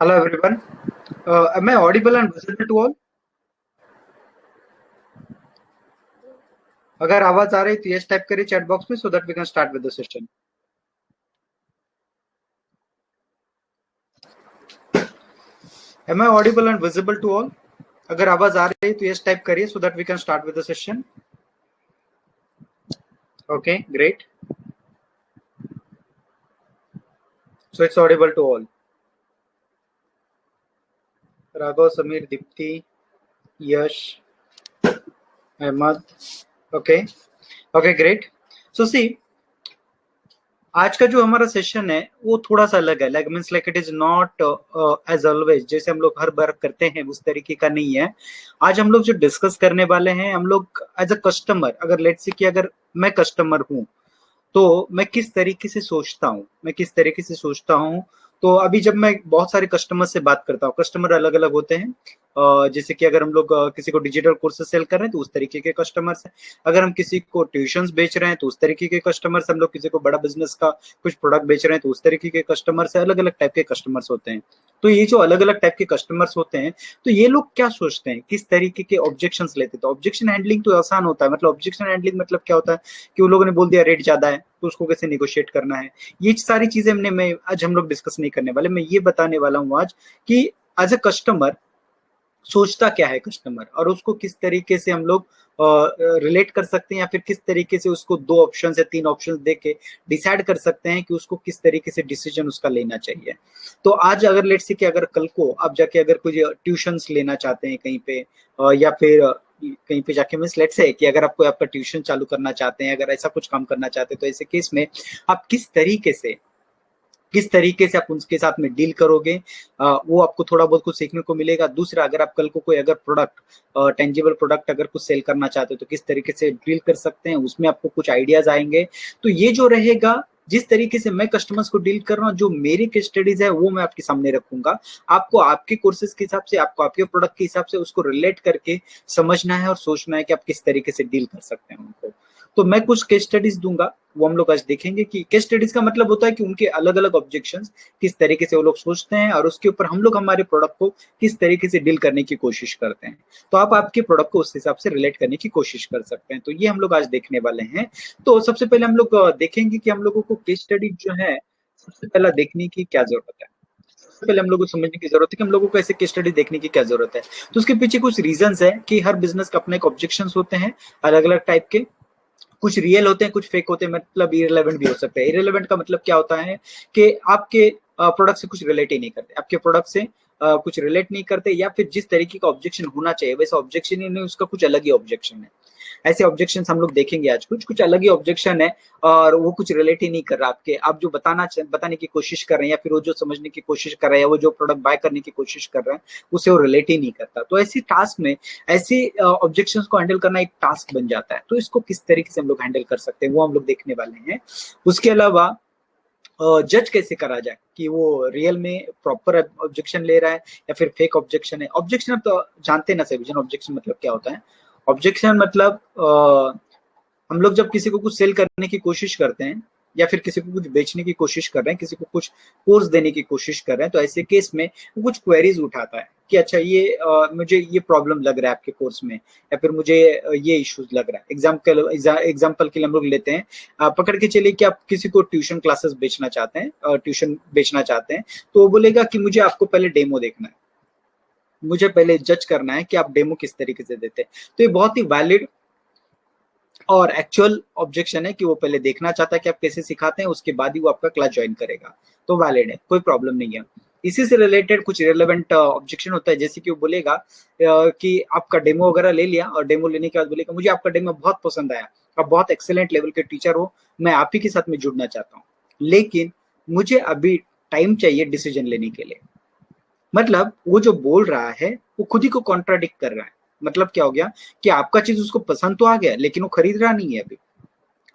Hello everyone. Am I audible and visible to all? अगर आवाज आ रही तो यस टाइप करिए चैट बॉक्स में so that we can start with the session. Am I audible and visible to all? अगर आवाज आ रही तो यस टाइप करिए so that we can start with the session. Okay, great. So it's audible to all. Raghav, Samir, Dipti, Yash, Ahmad. Okay. Okay, great. So see, आज का जो हमारा session है वो थोड़ा सा अलग है. Like means like it is not as always जैसे हम लोग हर बार करते हैं उस तरीके का नहीं है. आज हम लोग जो डिस्कस करने वाले हैं, हम लोग एज अ कस्टमर, अगर लेट्स से कि अगर मैं कस्टमर हूं तो मैं किस तरीके से सोचता हूँ. तो अभी जब मैं बहुत सारे कस्टमर से बात करता हूँ, कस्टमर अलग अलग होते हैं. जैसे कि अगर हम लोग किसी को डिजिटल कोर्सेज सेल कर रहे हैं तो उस तरीके के कस्टमर्स हैं. अगर हम किसी को ट्यूशंस बेच रहे हैं तो उस तरीके के कस्टमर्स. हम लोग किसी को बड़ा बिजनेस का कुछ प्रोडक्ट बेच रहे हैं तो उस तरीके के कस्टमर्स. अलग अलग टाइप के कस्टमर्स होते हैं. तो ये जो अलग अलग टाइप के कस्टमर्स होते हैं, तो ये लोग क्या सोचते हैं, किस तरीके के ऑब्जेक्शंस लेते हैं. तो ऑब्जेक्शन हैंडलिंग तो आसान होता है. मतलब ऑब्जेक्शन हैंडलिंग मतलब क्या होता है कि वो लोगों ने बोल दिया रेट ज्यादा है तो उसको कैसे निगोशिएट करना है. ये सारी चीजें मैं आज हम लोग डिस्कस नहीं करने वाले. मैं ये बताने वाला हूँ आज कि एज अ कस्टमर सोचता क्या है कस्टमर, और उसको किस तरीके से हम लोग रिलेट कर सकते हैं, या फिर किस तरीके से उसको दो ऑप्शन या तीन ऑप्शन देख के डिसाइड कर सकते हैं कि उसको किस तरीके से डिसीजन उसका लेना चाहिए. तो आज अगर लेट्स से कि अगर कल को आप जाके अगर कोई ट्यूशंस लेना चाहते हैं कहीं पे, या फिर कहीं पे जाके मीन्स लेट्स से कि अगर आपको आपका ट्यूशन चालू करना चाहते हैं, अगर ऐसा कुछ काम करना चाहते हैं, तो ऐसे केस में आप किस तरीके से आप उनके साथ में डील करोगे, वो आपको थोड़ा बहुत कुछ सीखने को मिलेगा. दूसरा, अगर आप कल को कोई अगर प्रोडक्ट, टेंजिबल प्रोडक्ट अगर कुछ सेल करना चाहते हो तो किस तरीके से डील कर सकते हैं, उसमें आपको कुछ आइडियाज आएंगे. तो ये जो रहेगा, जिस तरीके से मैं कस्टमर्स को डील कर रहा हूँ, जो मेरी केस स्टडीज है वो मैं आपके सामने रखूंगा. आपको आपके कोर्सेज के हिसाब से, आपको आपके प्रोडक्ट के हिसाब से उसको रिलेट करके समझना है और सोचना है कि आप किस तरीके से डील कर सकते हैं उनको. तो मैं कुछ केस स्टडीज दूंगा, वो हम लोग आज देखेंगे कि केस स्टडीज का मतलब होता है कि उनके अलग अलग ऑब्जेक्शंस किस तरीके से वो लोग सोचते हैं, और उसके ऊपर हम लोग हमारे प्रोडक्ट को किस तरीके से डील करने की कोशिश करते हैं. तो आप आपके प्रोडक्ट को उस हिसाब से रिलेट करने की कोशिश कर सकते हैं. तो ये हम लोग आज देखने वाले हैं. तो सबसे पहले हम लोग देखेंगे कि हम लोगों को केस स्टडी जो है सबसे पहला देखने की क्या जरूरत है. सबसे पहले हम लोग को समझने की जरूरत है कि हम लोगों को ऐसे केस स्टडी देखने की क्या जरूरत है. तो उसके पीछे कुछ रीजंस है कि हर बिजनेस का अपने एक ऑब्जेक्शंस होते हैं अलग अलग टाइप के. कुछ रियल होते हैं, कुछ फेक होते हैं, मतलब इरेलेवेंट भी हो सकते हैं. इरेलेवेंट का मतलब क्या होता है कि आपके प्रोडक्ट से कुछ रिलेट ही नहीं करते, आपके प्रोडक्ट से कुछ रिलेट नहीं करते, या फिर जिस तरीके का ऑब्जेक्शन होना चाहिए वैसा ऑब्जेक्शन ही नहीं, उसका कुछ अलग ही ऑब्जेक्शन है. ऐसे ऑब्जेक्शन हम लोग देखेंगे आज. कुछ कुछ अलग ही ऑब्जेक्शन है और वो कुछ रिलेट ही नहीं कर रहा आपके, आप जो बताने की कोशिश कर रहे हैं, या फिर वो जो समझने की कोशिश कर रहे हैं, वो जो प्रोडक्ट बाय करने की कोशिश कर रहे हैं, उसे वो रिलेट ही नहीं करता. तो ऐसी टास्क में ऐसी ऑब्जेक्शंस को हैंडल करना एक टास्क बन जाता है. तो इसको किस तरीके से हम लोग हैंडल कर सकते हैं वो हम लोग देखने वाले हैं. उसके अलावा जज कैसे करा जाए कि वो रियल में प्रॉपर ऑब्जेक्शन ले रहा है या फिर फेक ऑब्जेक्शन है. ऑब्जेक्शन आप तो जानते हैं ना सभी जन, ऑब्जेक्शन मतलब क्या होता है. ऑब्जेक्शन मतलब हम लोग जब किसी को कुछ सेल करने की कोशिश करते हैं, या फिर किसी को कुछ बेचने की कोशिश कर रहे हैं, किसी को कुछ कोर्स देने की कोशिश कर रहे हैं, तो ऐसे केस में वो कुछ क्वेरीज उठाता है कि अच्छा ये मुझे ये प्रॉब्लम लग रहा है आपके कोर्स में, या फिर मुझे ये इश्यूज लग रहा है. एग्जाम्पल के लिए हम लोग लेते हैं, पकड़ के चलिए कि आप किसी को ट्यूशन क्लासेस बेचना चाहते हैं, ट्यूशन बेचना चाहते हैं, तो वो बोलेगा कि मुझे आपको पहले डेमो देखना है, मुझे पहले जज करना है कि आप डेमो किस तरीके से देते हैं. तो ये बहुत ही वैलिड और एक्चुअल ऑब्जेक्शन है कि वो पहले देखना चाहता है कि आप कैसे सिखाते हैं, उसके बाद ही वो आपका क्लास ज्वाइन करेगा. तो वैलिड है, कोई प्रॉब्लम नहीं है. इसी से रिलेटेड कुछ रिलेवेंट ऑब्जेक्शन होता है, जैसे कि वो बोलेगा कि आपका डेमो वगैरह ले लिया, और डेमो लेने के बाद बोलेगा मुझे आपका डेमो बहुत पसंद आया, आप बहुत एक्सेलेंट लेवल के टीचर हो, मैं आप ही के साथ में जुड़ना चाहता हूँ, लेकिन मुझे अभी टाइम चाहिए डिसीजन लेने के लिए. मतलब वो जो बोल रहा है वो खुद ही को कॉन्ट्राडिक्ट कर रहा है. मतलब क्या हो गया कि आपका चीज उसको पसंद तो आ गया, लेकिन वो खरीद रहा नहीं है अभी.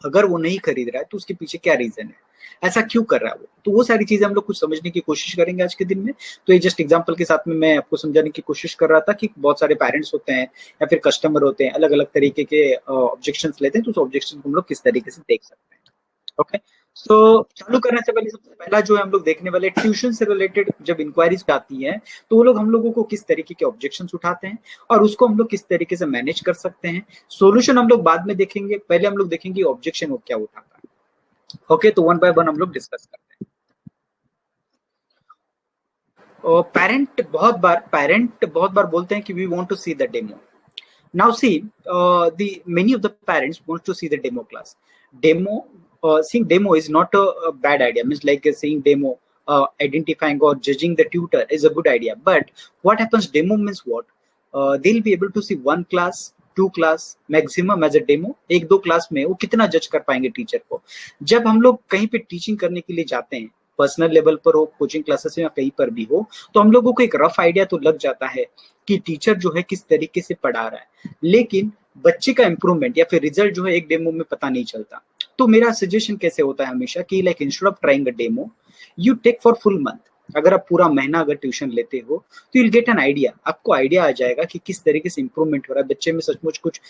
अगर वो नहीं खरीद रहा है तो उसके पीछे क्या रीजन है, ऐसा क्यों कर रहा है वो. तो वो सारी चीजें हम लोग कुछ समझने की कोशिश करेंगे आज के दिन में. तो ये जस्ट एग्जांपल के साथ में मैं आपको समझाने की कोशिश कर रहा था कि बहुत सारे पेरेंट्स होते हैं या फिर कस्टमर होते हैं, अलग अलग तरीके के ऑब्जेक्शंस लेते हैं, तो उस ऑब्जेक्शन को हम लोग किस तरीके से देख सकते हैं. ओके. तो चालू करने से पहले सबसे पहला जो है हम लोग देखने वाले ट्यूशन से रिलेटेड जब इंक्वायरीज आती है तो वो लोग हम लोगों को किस तरीके के ऑब्जेक्शंस उठाते हैं और उसको हम लोग किस तरीके से मैनेज कर सकते हैं। सॉल्यूशन हम लोग बाद में देखेंगे, पहले हम लोग देखेंगे ऑब्जेक्शन वो क्या उठाता है। ओके, तो वन बाय वन हम लोग डिस्कस करते हैं। और पेरेंट बहुत बार बोलते हैं कि we want to see the demo. Now see, the many of the parents want to see the demo class. Demo, seeing demo is not a bad idea. Means like seeing demo, identifying or judging the tutor is a good idea. But what happens? Demo means what? They'll be able to see one class, two class maximum as a demo. एक दो class में वो कितना जज कर पाएंगे teacher को। जब हम लोग कहीं पे टीचिंग करने के लिए जाते हैं, पर्सनल लेवल पर हो, कोचिंग क्लासेस में या कहीं पर भी हो, तो हम लोगों को एक रफ आइडिया तो लग जाता है कि टीचर जो है किस तरीके से पढ़ा रहा है, लेकिन बच्चे का इंप्रूवमेंट या फिर रिजल्ट जो है एक डेमो में पता नहीं चलता। तो मेरा सजेशन कैसे होता है हमेशा कि like instead of trying a demo, you take for full month. अगर आप पूरा महीना अगर ट्यूशन लेते हो तो यू गेट एन आइडिया, आपको आइडिया आ जाएगा कि किस तरीके से इंप्रूवमेंट हो रहा है, बच्चे में सचमुच कुछ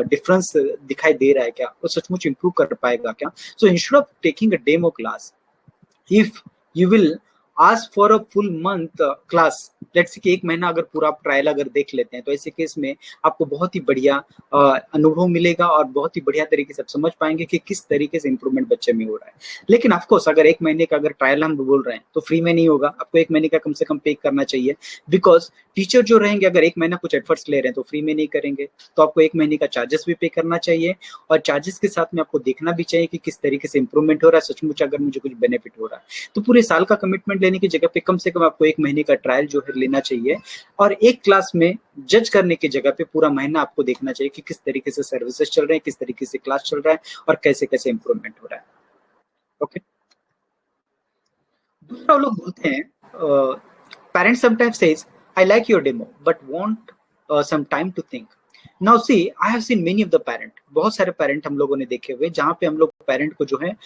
डिफरेंस दिखाई दे रहा है क्या, वो सचमुच इंप्रूव कर पाएगा क्या। So instead of taking a demo class, if you will ask for a full month class, let's say कि एक महीना अगर पूरा आप ट्रायल अगर देख लेते हैं तो ऐसे केस में आपको बहुत ही बढ़िया अनुभव मिलेगा और बहुत ही बढ़िया तरीके से आप समझ पाएंगे कि किस तरीके से इंप्रूवमेंट बच्चे में हो रहा है। लेकिन ऑफकोर्स अगर एक महीने का अगर ट्रायल हम बोल रहे हैं तो फ्री में नहीं होगा, आपको एक महीने का कम से कम पे करना चाहिए। बिकॉज टीचर जो रहेंगे अगर एक महीना कुछ एफर्ट्स ले रहे हैं तो फ्री में नहीं करेंगे, तो आपको एक महीने का चार्जेस भी पे करना चाहिए और चार्जेस के साथ में आपको देखना भी चाहिए कि किस तरीके से इंप्रूवमेंट हो रहा है, सचमुच अगर मुझे कुछ बेनिफिट हो रहा है। तो पूरे साल का कमिटमेंट लेने की जगह पे कम से कम आपको एक महीने का ट्रायल जो है लेना चाहिए और एक क्लास में जज करने की जगह पे पूरा महीना आपको देखना चाहिए कि किस तरीके से सर्विसेज चल रहे हैं, किस तरीके से क्लास चल रहा है और कैसे कैसे इंप्रूवमेंट हो रहा है। ओके, दूसरा लोग बोलते हैं, parents sometimes says I like your demo but want some time to think. Now see I have seen many of the parent, बहुत सारे पेरेंट हम लोगों ने देखे हुए जहां पे हम लोग पेरेंट को जो है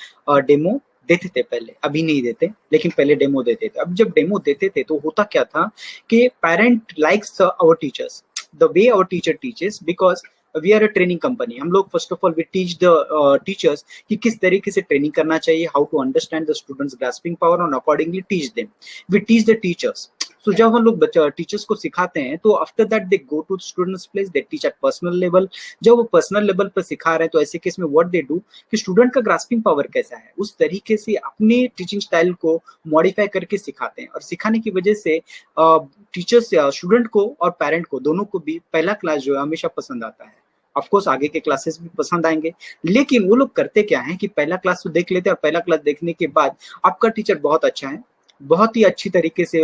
डेमो देते थे पहले, अभी नहीं देते लेकिन पहले डेमो देते थे। अब जब डेमो देते थे तो होता क्या था कि parent likes our teachers the way our teacher teaches, because we are a training company. हम लोग first of all we teach the teachers कि किस तरीके से ट्रेनिंग करना चाहिए, how to understand the students grasping power और accordingly teach them. We teach the teachers. तो जब हम लोग टीचर्स को सिखाते हैं तो after that they go to students place, they teach at personal level. जब वो पर्सनल लेवल पर सिखा रहे हैं तो ऐसे केस में व्हाट दे डू कि स्टूडेंट का ग्रास्पिंग पावर कैसा है उस तरीके से अपने टीचिंग स्टाइल को मॉडिफाई करके सिखाते हैं और सिखाने की वजह से टीचर्स स्टूडेंट को और पेरेंट को दोनों को भी पहला क्लास जो है हमेशा पसंद आता है। ऑफकोर्स आगे के क्लासेस भी पसंद आएंगे, लेकिन वो लोग करते क्या है कि पहला क्लास तो देख लेते हैं और पहला क्लास देखने के बाद आपका टीचर बहुत अच्छा है, बहुत ही अच्छी तरीके से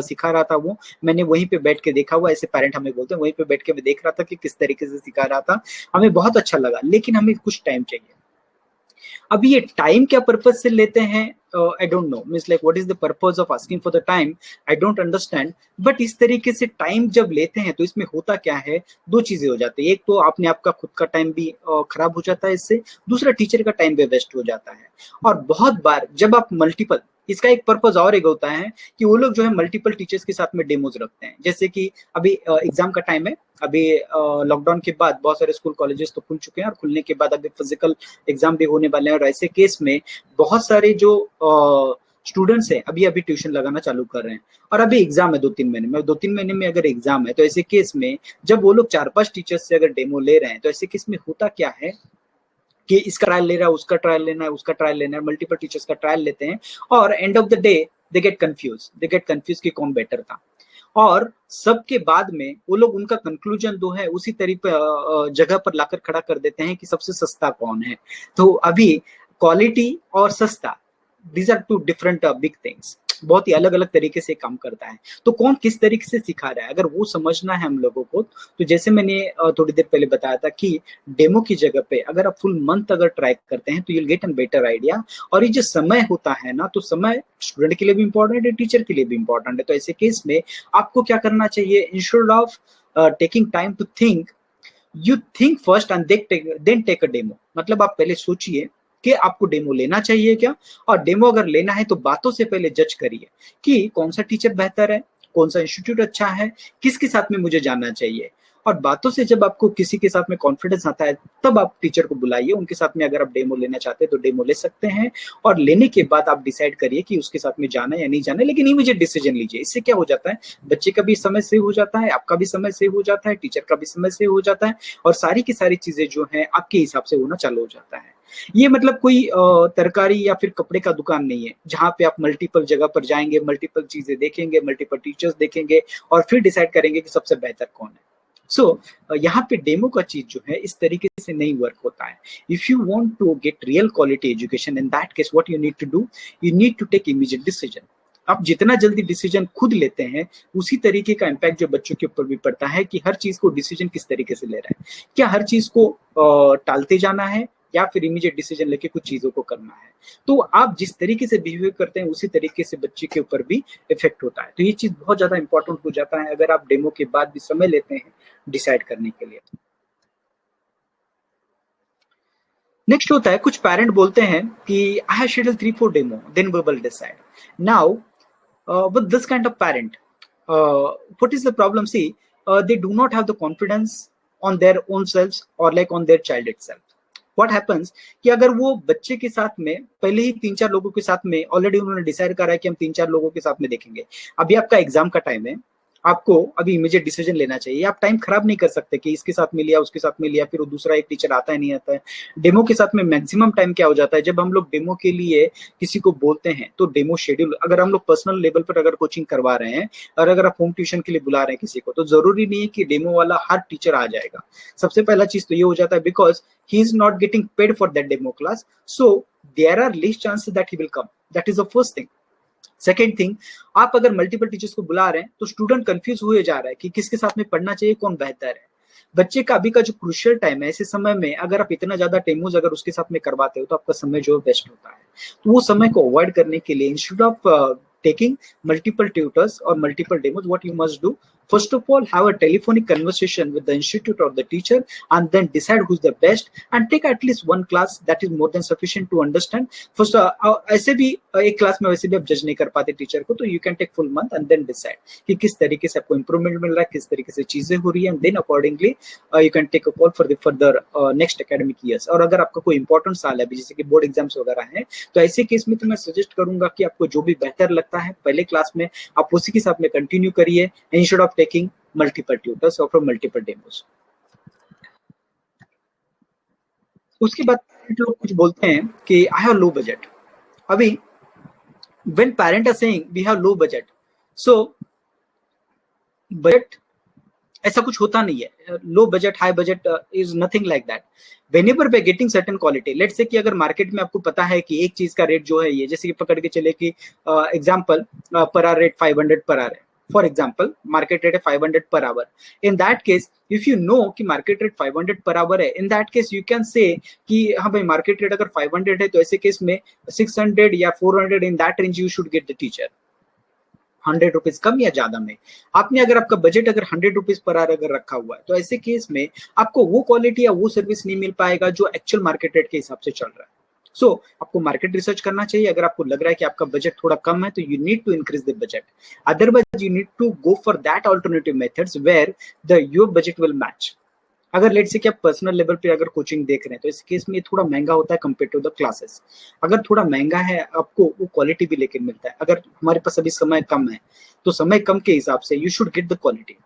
सिखा रहा था, वो मैंने वहीं पे बैठ के देखा हुआ, ऐसे पेरेंट हमें बोलते हैं, वहीं पे बैठ के मैं देख रहा था कि किस तरीके से सिखा रहा था, हमें बहुत अच्छा लगा, लेकिन हमें कुछ टाइम चाहिए। अभी ये टाइम क्या पर्पज से लेते हैं I don't know, means like what is the purpose of asking for the time, I don't understand. But इस तरीके से टाइम जब लेते हैं तो इसमें होता क्या है, दो चीजें हो जाती है, एक तो आपने आपका खुद का टाइम भी खराब हो जाता है इससे, दूसरा टीचर का टाइम भी वेस्ट हो जाता है। और बहुत बार जब आप मल्टीपल, इसका एक पर्पज और एक होता है कि वो लोग जो है मल्टीपल टीचर्स के साथ में डेमोज रखते हैं। जैसे कि अभी एग्जाम का टाइम है, अभी लॉकडाउन के बाद बहुत सारे स्कूल कॉलेजेस तो खुल चुके हैं और खुलने के बाद अभी फिजिकल एग्जाम भी होने वाले हैं और ऐसे केस में बहुत सारे जो स्टूडेंट्स हैं अभी अभी ट्यूशन लगाना चालू कर रहे हैं और अभी एग्जाम है 2-3 महीने में, 2-3 महीने में अगर एग्जाम है तो ऐसे केस में जब वो लोग 4-5 टीचर्स से अगर डेमो ले रहे हैं तो ऐसे केस में होता क्या है कि इसका ट्रायल ले रहा है, उसका ट्रायल लेना है, उसका ट्रायल लेना है, मल्टीपल टीचर्स का ट्रायल लेते हैं और end of the day they get confuse कि कौन बेटर था। और सबके बाद में वो लोग उनका कंक्लूजन जो है उसी तरीके जगह पर लाकर खड़ा कर देते हैं कि सबसे सस्ता कौन है। तो अभी क्वालिटी और सस्ता, these are two different big things, बहुत ही अलग अलग तरीके से काम करता है। तो कौन किस तरीके से सिखा रहा है अगर वो समझना है हम लोगों को, तो जैसे मैंने थोड़ी देर पहले बताया था कि डेमो की जगह पे अगर आप फुल मंथ अगर ट्राई करते हैं तो you will get N better idea. और ये जो समय होता है ना, तो समय स्टूडेंट के लिए भी इंपॉर्टेंट है, टीचर के लिए भी इंपॉर्टेंट है। तो ऐसे केस में आपको क्या करना चाहिए, instead of taking time to think, you think first and then take a demo. मतलब आप पहले सोचिए कि आपको डेमो लेना चाहिए क्या, और डेमो अगर लेना है तो बातों से पहले जज करिए कि कौन सा टीचर बेहतर है, कौन सा इंस्टीट्यूट अच्छा है, किसके साथ में मुझे जाना चाहिए। और बातों से जब आपको किसी के साथ में कॉन्फिडेंस आता है तब आप टीचर को बुलाइए, उनके साथ में अगर आप डेमो लेना चाहते हैं तो डेमो ले सकते हैं, और लेने के बाद आप डिसाइड करिए कि उसके साथ में जाना है या नहीं जाना है, लेकिन इमीडिएट डिसीजन लीजिए। इससे क्या हो जाता है, बच्चे का भी समय सेव हो जाता है, आपका भी समय सेव हो जाता है, टीचर का भी समय सेव हो जाता है, और सारी की सारी चीजें जो है आपके हिसाब से होना चालू हो जाता है। ये मतलब कोई तरकारी या फिर कपड़े का दुकान नहीं है जहां पे आप मल्टीपल जगह पर जाएंगे, मल्टीपल चीजें देखेंगे, मल्टीपल टीचर्स देखेंगे और फिर डिसाइड करेंगे कि सबसे बेहतर कौन है। सो यहाँ पे डेमो का चीज जो है इस तरीके से नहीं वर्क होता है। If you want to get real quality education, in that case what you need to do, you need to take immediate decision. आप जितना जल्दी डिसीजन खुद लेते हैं उसी तरीके का इम्पैक्ट जो बच्चों के ऊपर भी पड़ता है कि हर चीज को डिसीजन किस तरीके से ले रहा है, क्या हर चीज को टालते जाना है या फिर इमीडिएट डिसीजन लेके कुछ चीजों को करना है। तो आप जिस तरीके से बिहेव करते हैं उसी तरीके से बच्चे के ऊपर भी इफेक्ट होता है। तो ये चीज बहुत ज्यादा इंपॉर्टेंट हो जाता है अगर आप डेमो के बाद भी समय लेते हैं डिसाइड करने के लिए। नेक्स्ट होता है, कुछ पेरेंट बोलते हैं कि I have scheduled 3-4 demo then we will decide. Now with this kind of parent what is the problem, see they do not have the confidence on their own selves or like on their child itself. What happens कि अगर वो बच्चे के साथ में पहले ही 3-4 लोगों के साथ में ऑलरेडी उन्होंने डिसाइड करा है कि हम 3-4 लोगों के साथ में देखेंगे, अभी आपका एग्जाम का टाइम है, आपको अभी इमीडिएट डिसीजन लेना चाहिए, आप टाइम खराब नहीं कर सकते कि इसके साथ में लिया उसके साथ में लिया फिर वो दूसरा एक टीचर आता है नहीं आता है। डेमो के साथ में मैक्सिमम टाइम क्या हो जाता है, जब हम लोग डेमो के लिए किसी को बोलते हैं तो डेमो शेड्यूल, अगर हम लोग पर्सनल लेवल पर अगर कोचिंग करवा रहे हैं और अगर आप होम ट्यूशन के लिए बुला रहे हैं किसी को, तो जरूरी नहीं है कि डेमो वाला हर टीचर आ जाएगा। सबसे पहला चीज तो ये हो जाता है because he is not getting paid for that demo class, so there are less chances that he will come, that is the first thing. Second thing, आप अगर मल्टीपल टीचर्स को बुला रहे हैं तो स्टूडेंट कंफ्यूज हुए जा रहा है कि किसके साथ में पढ़ना चाहिए, कौन बेहतर है। बच्चे का अभी का जो क्रूशियल टाइम है, ऐसे समय में अगर आप इतना ज्यादा डेमोज अगर उसके साथ में करवाते हो तो आपका समय जो वेस्ट होता है। तो वो समय को अवॉइड करने के लिए instead of taking multiple tutors or multiple demos, what you must do, first of all have a telephonic conversation with the institute or the teacher and then decide who's the best and take at least one class, that is more than sufficient to understand first। ऐसे भी एक class में वैसे भी आप जज नहीं कर पाते टीचर को, तो you can take full month and then decide कि किस तरीके से आपको इंप्रूवमेंट मिल रहा है, किस तरीके से चीजें हो रही है, and then accordingly you can take a call for the further next academic years। और अगर आपका कोई इंपॉर्टेंट साल है जैसे कि बोर्ड एग्जाम्स वगैरह हैं, तो ऐसे केस में तो मैं सजेस्ट करूंगा कि आपको जो भी बेहतर लगता है पहले क्लास में आप उसी के साथ में कंटिन्यू करिए instead of taking multiple tutors और मल्टीपल डेमोस। उसके बाद लोग कुछ बोलते हैं कि आई हैव लो बजट। अभी when parent are saying we have low budget, so budget ऐसा कुछ होता नहीं है, low budget high budget is nothing like that. Whenever we getting certain quality, let's say कि अगर मार्केट में आपको पता है कि एक चीज का रेट जो है ये, जैसे कि पकड़ के चले कि example per hour rate 500 per hour है, फॉर एग्जांपल मार्केट रेट है 500 per hour. In that case if you know कि मार्केट रेट 500 पर आवर है, इन that case you can say कि हाँ भाई मार्केट रेट अगर 500 है तो ऐसे केस में 600 या 400 in that range you should get the teacher, 100 rupees कम या ज्यादा में। आपने अगर आपका बजट अगर 100 रुपीज पर आवर अगर रखा हुआ है तो ऐसे केस में आपको वो क्वालिटी या वो सर्विस नहीं मिल पाएगा जो एक्चुअल मार्केट रेट के हिसाब से चल रहा है। सो आपको मार्केट रिसर्च करना चाहिए। अगर आपको लग रहा है कि आपका बजट थोड़ा कम है तो you need to increase the budget, otherwise you need to go for that alternative methods where the your budget will match. अगर लेट से कि आप पर्सनल लेवल पे अगर कोचिंग देख रहे हैं तो इस केस में थोड़ा महंगा होता है कंपेयर टू द क्लासेस। अगर थोड़ा महंगा है आपको वो क्वालिटी भी लेकर मिलता है। अगर हमारे पास अभी समय कम है तो समय कम के हिसाब से you should get the quality,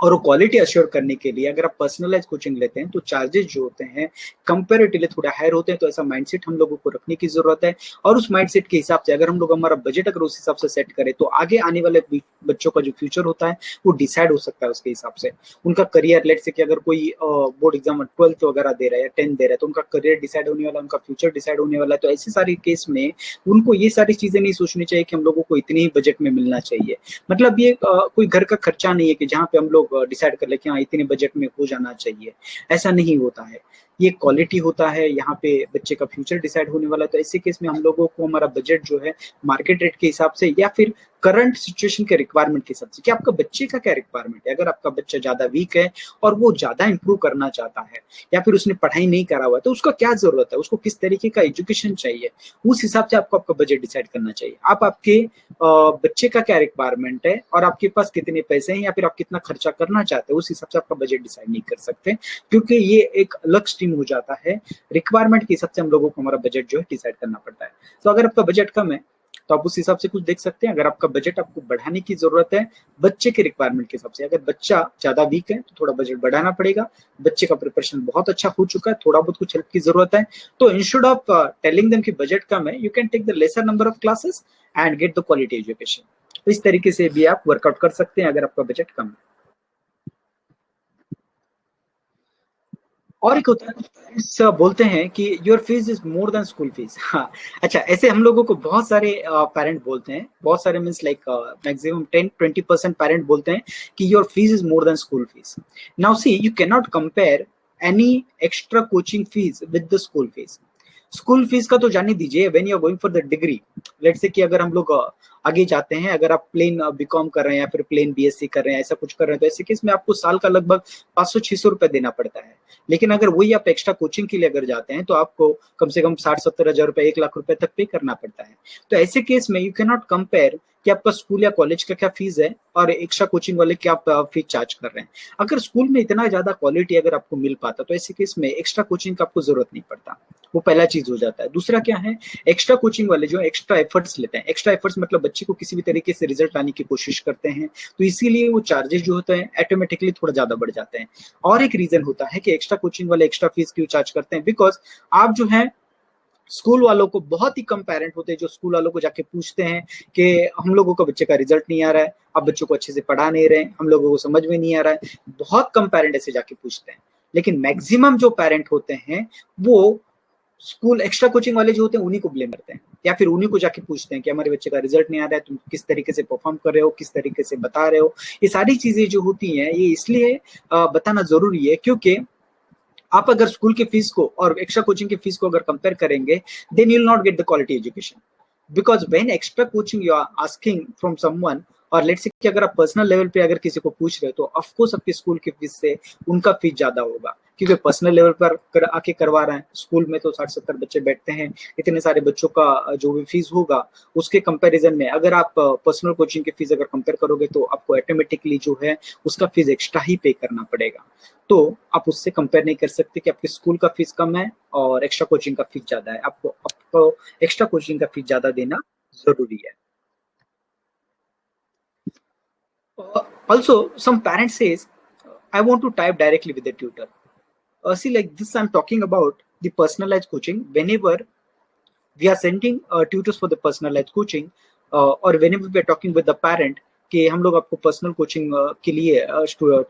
और वो क्वालिटी अश्योर करने के लिए अगर आप पर्सनलाइज कोचिंग लेते हैं तो चार्जेस जो होते हैं कंपैरेटिवली थोड़ा हायर होते हैं। तो ऐसा माइंडसेट हम लोगों को रखने की जरूरत है, और उस माइंडसेट के हिसाब से अगर हम लोग हमारा बजट अगर उस हिसाब से सेट करें तो आगे आने वाले बच्चों का जो फ्यूचर होता है वो डिसाइड हो सकता है उसके हिसाब से। उनका करियर, लेट से कि अगर कोई बोर्ड एग्जाम 12th वगैरह दे रहा है या 10th दे रहा है तो उनका करियर डिसाइड होने वाला है, उनका फ्यूचर डिसाइड होने वाला है। तो ऐसे सारे केस में उनको ये सारी चीजें नहीं सोचनी चाहिए कि हम लोगों को इतने ही बजट में मिलना चाहिए। मतलब ये कोई घर का खर्चा नहीं है कि जहाँ पे हम लोग डिसाइड कर ले कि हाँ इतने बजट में हो जाना चाहिए, ऐसा नहीं होता है। ये क्वालिटी होता है, यहाँ पे बच्चे का फ्यूचर डिसाइड होने वाला है। तो ऐसे केस में हम लोगों को हमारा बजट जो है मार्केट रेट के हिसाब से या फिर करंट सिचुएशन के रिक्वायरमेंट के हिसाब से कि आपका बच्चे का क्या रिक्वायरमेंट है। अगर आपका बच्चा ज्यादा वीक है और वो ज्यादा इंप्रूव करना चाहता है या फिर उसने पढ़ाई नहीं करा हुआ है, तो उसका क्या जरूरत है, उसको किस तरीके का एजुकेशन चाहिए, उस हिसाब से आपको आपका बजट डिसाइड करना चाहिए। आप आपके बच्चे का क्या रिक्वायरमेंट है और आपके पास कितने पैसे हैं या फिर आप कितना खर्चा करना चाहते हैं, उस हिसाब से आपका बजट डिसाइड नहीं कर सकते, क्योंकि ये एक अलग स्ट्रीम हो जाता है। रिक्वायरमेंट के हिसाब से हम लोगों को हमारा बजट जो है डिसाइड करना पड़ता है। तो अगर आपका बजट कम है तो आप उस हिसाब से कुछ देख सकते हैं। अगर आपका बजट आपको बढ़ाने की जरूरत है बच्चे के रिक्वायरमेंट के हिसाब से, अगर बच्चा ज्यादा वीक है तो थोड़ा बजट बढ़ाना पड़ेगा। बच्चे का प्रिपरेशन बहुत अच्छा हो चुका है, थोड़ा बहुत कुछ हेल्प की जरूरत है, तो इंस्टेड ऑफ टेलिंग देम कि बजट कम है, you can take the lesser number of classes and get the quality education. तो इस तरीके से भी आप वर्कआउट कर सकते हैं अगर आपका बजट कम है। और एक होता है बोलते हैं कि your fees is more than school fees. हाँ, अच्छा, ऐसे हम लोगों को बहुत सारे पेरेंट बोलते हैं, बहुत सारे मीन्स लाइक मैक्सिमम 10-20% पेरेंट बोलते हैं कि your fees is more than school fees. Now see, you can not compare any extra coaching fees with the school fees. School fees का तो जाने दीजिए, when you are going for the degree, let's say कि अगर हम लोग आगे जाते हैं, अगर आप प्लेन बीकॉम कर रहे हैं या फिर प्लेन बीएससी कर रहे हैं, ऐसा कुछ कर रहे हैं, तो ऐसे केस में आपको साल का लगभग 500-600 रुपए देना पड़ता है। लेकिन अगर वही आप एक्स्ट्रा कोचिंग के लिए अगर जाते हैं तो आपको कम से कम 60-70 हजार रुपए, 1 लाख रुपए तक पे करना पड़ता है। तो ऐसे केस में यू कैन नॉट कंपेयर कि आपका स्कूल या कॉलेज का क्या फीस है और एक्स्ट्रा कोचिंग वाले क्या फीस चार्ज कर रहे हैं। अगर स्कूल में इतना ज्यादा क्वालिटी अगर आपको मिल पाता तो ऐसे केस में एक्स्ट्रा कोचिंग का आपको जरूरत नहीं पड़ता। वो पहला चीज हो जाता है। दूसरा क्या है, एक्स्ट्रा कोचिंग वाले जो एक्स्ट्रा एफर्ट्स लेते हैं, एक्स्ट्रा एफर्ट्स मतलब बच्चे को किसी भी तरीके से रिजल्ट लाने की कोशिश करते हैं, तो इसीलिए वो चार्जेस जो होते हैं ऑटोमेटिकली थोड़ा ज्यादा बढ़ जाते हैं। और एक रीजन होता है कि एक्स्ट्रा कोचिंग वाले एक्स्ट्रा फीस क्यों चार्ज करते हैं, बिकॉज आप जो है स्कूल वालों को, बहुत ही कम पेरेंट होते हैं जो स्कूल वालों को जाके पूछते हैं कि हम लोगों का बच्चे का रिजल्ट नहीं आ रहा है, आप बच्चों को अच्छे से पढ़ा नहीं रहे, हम लोगों को समझ में नहीं आ रहा है। बहुत कम पेरेंट ऐसे जाके पूछते हैं, लेकिन मैक्सिमम जो पेरेंट होते हैं वो स्कूल एक्स्ट्रा कोचिंग वाले जो होते हैं उन्हीं को ब्लेम करते हैं, या फिर उन्हीं को जाके पूछते हैं कि हमारे बच्चे का रिजल्ट नहीं आ रहा है, तुम किस तरीके से परफॉर्म कर रहे हो, किस तरीके से बता रहे हो। ये सारी चीजें जो होती हैं ये इसलिए बताना जरूरी है, क्योंकि आप अगर स्कूल के फीस को और एक्स्ट्रा कोचिंग के फीस को अगर कंपेयर करेंगे, then you will not get the quality education. Because when extra coaching you are asking from someone, और लेट्स से कि अगर आप पर्सनल लेवल पे अगर किसी को पूछ रहे हो तो ऑफ कोर्स आपके स्कूल के फीस से उनका फीस ज्यादा होगा, क्योंकि पर्सनल लेवल पर आके करवा रहे हैं। स्कूल में तो 60-70 बच्चे बैठते हैं, इतने सारे बच्चों का जो भी फीस होगा उसके कंपैरिजन में अगर आप पर्सनल कोचिंग की फीस अगर कंपेयर करोगे तो आपको ऑटोमेटिकली जो है उसका फीस एक्स्ट्रा ही पे करना पड़ेगा। तो आप उससे कंपेयर नहीं कर सकते कि आपके स्कूल का फीस कम है और एक्स्ट्रा कोचिंग का फीस ज्यादा है। आपको एक्स्ट्रा कोचिंग का फीस ज्यादा देना जरूरी है। Also, some parents says, I want to type directly with the tutor. See, like this, I'm talking about the personalized coaching. Whenever we are sending tutors for the personalized coaching, or whenever we are talking with the parent कि हम लोग आपको personal coaching के लिए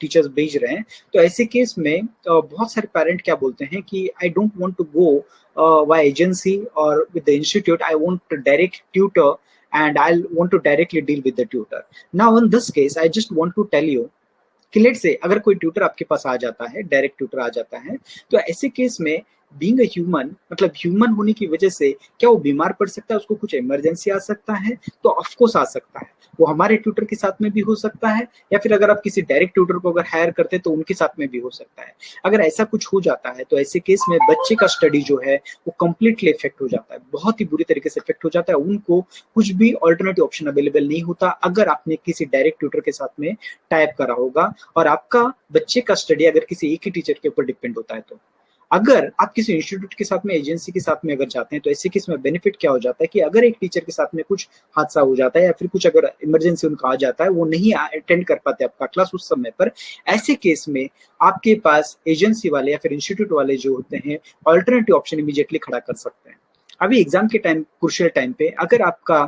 teachers भेज रहे हैं, तो ऐसे केस में बहुत सारे पेरेंट क्या बोलते हैं कि I don't want to go by agency और with the institute, I want direct tutor and I'll want to directly deal with the tutor. Now in this case, I just want to tell you कि late से अगर कोई tutor आपके पास आ जाता है, direct tutor आ जाता है, तो ऐसे केस में बीइंग अ ह्यूमन, मतलब ह्यूमन होने की वजह से क्या वो बीमार पड़ सकता है, उसको कुछ इमरजेंसी आ सकता है, तो ऑफ कोर्स आ सकता है। वो हमारे ट्यूटर के साथ में भी हो सकता है, या फिर अगर आप किसी डायरेक्ट ट्यूटर को अगर हायर करते हैं तो उनके साथ में भी हो सकता है। अगर ऐसा कुछ हो जाता है तो ऐसे केस में बच्चे का स्टडी जो है वो कंप्लीटली इफेक्ट हो जाता है, बहुत ही बुरी तरीके से इफेक्ट हो जाता है। उनको कुछ भी ऑल्टरनेटिव ऑप्शन अवेलेबल नहीं होता अगर आपने किसी डायरेक्ट ट्यूटर के साथ में टाइप करा होगा और आपका बच्चे का स्टडी अगर किसी एक ही टीचर के ऊपर डिपेंड होता है। तो अगर आप किसी इंस्टीट्यूट के साथ में, एजेंसी के साथ में अगर जाते हैं, तो ऐसे केस में बेनिफिट क्या हो जाता है कि अगर एक टीचर के साथ में कुछ हादसा हो जाता है या फिर कुछ अगर इमरजेंसी उनका आ जाता है, वो नहीं अटेंड कर पाते आपका क्लास उस समय पर, ऐसे केस में आपके पास एजेंसी वाले या फिर इंस्टीट्यूट वाले जो होते हैं ऑल्टरनेटिव ऑप्शन इमीडिएटली खड़ा कर सकते हैं। अभी एग्जाम के टाइम, क्रूशियल टाइम पे अगर आपका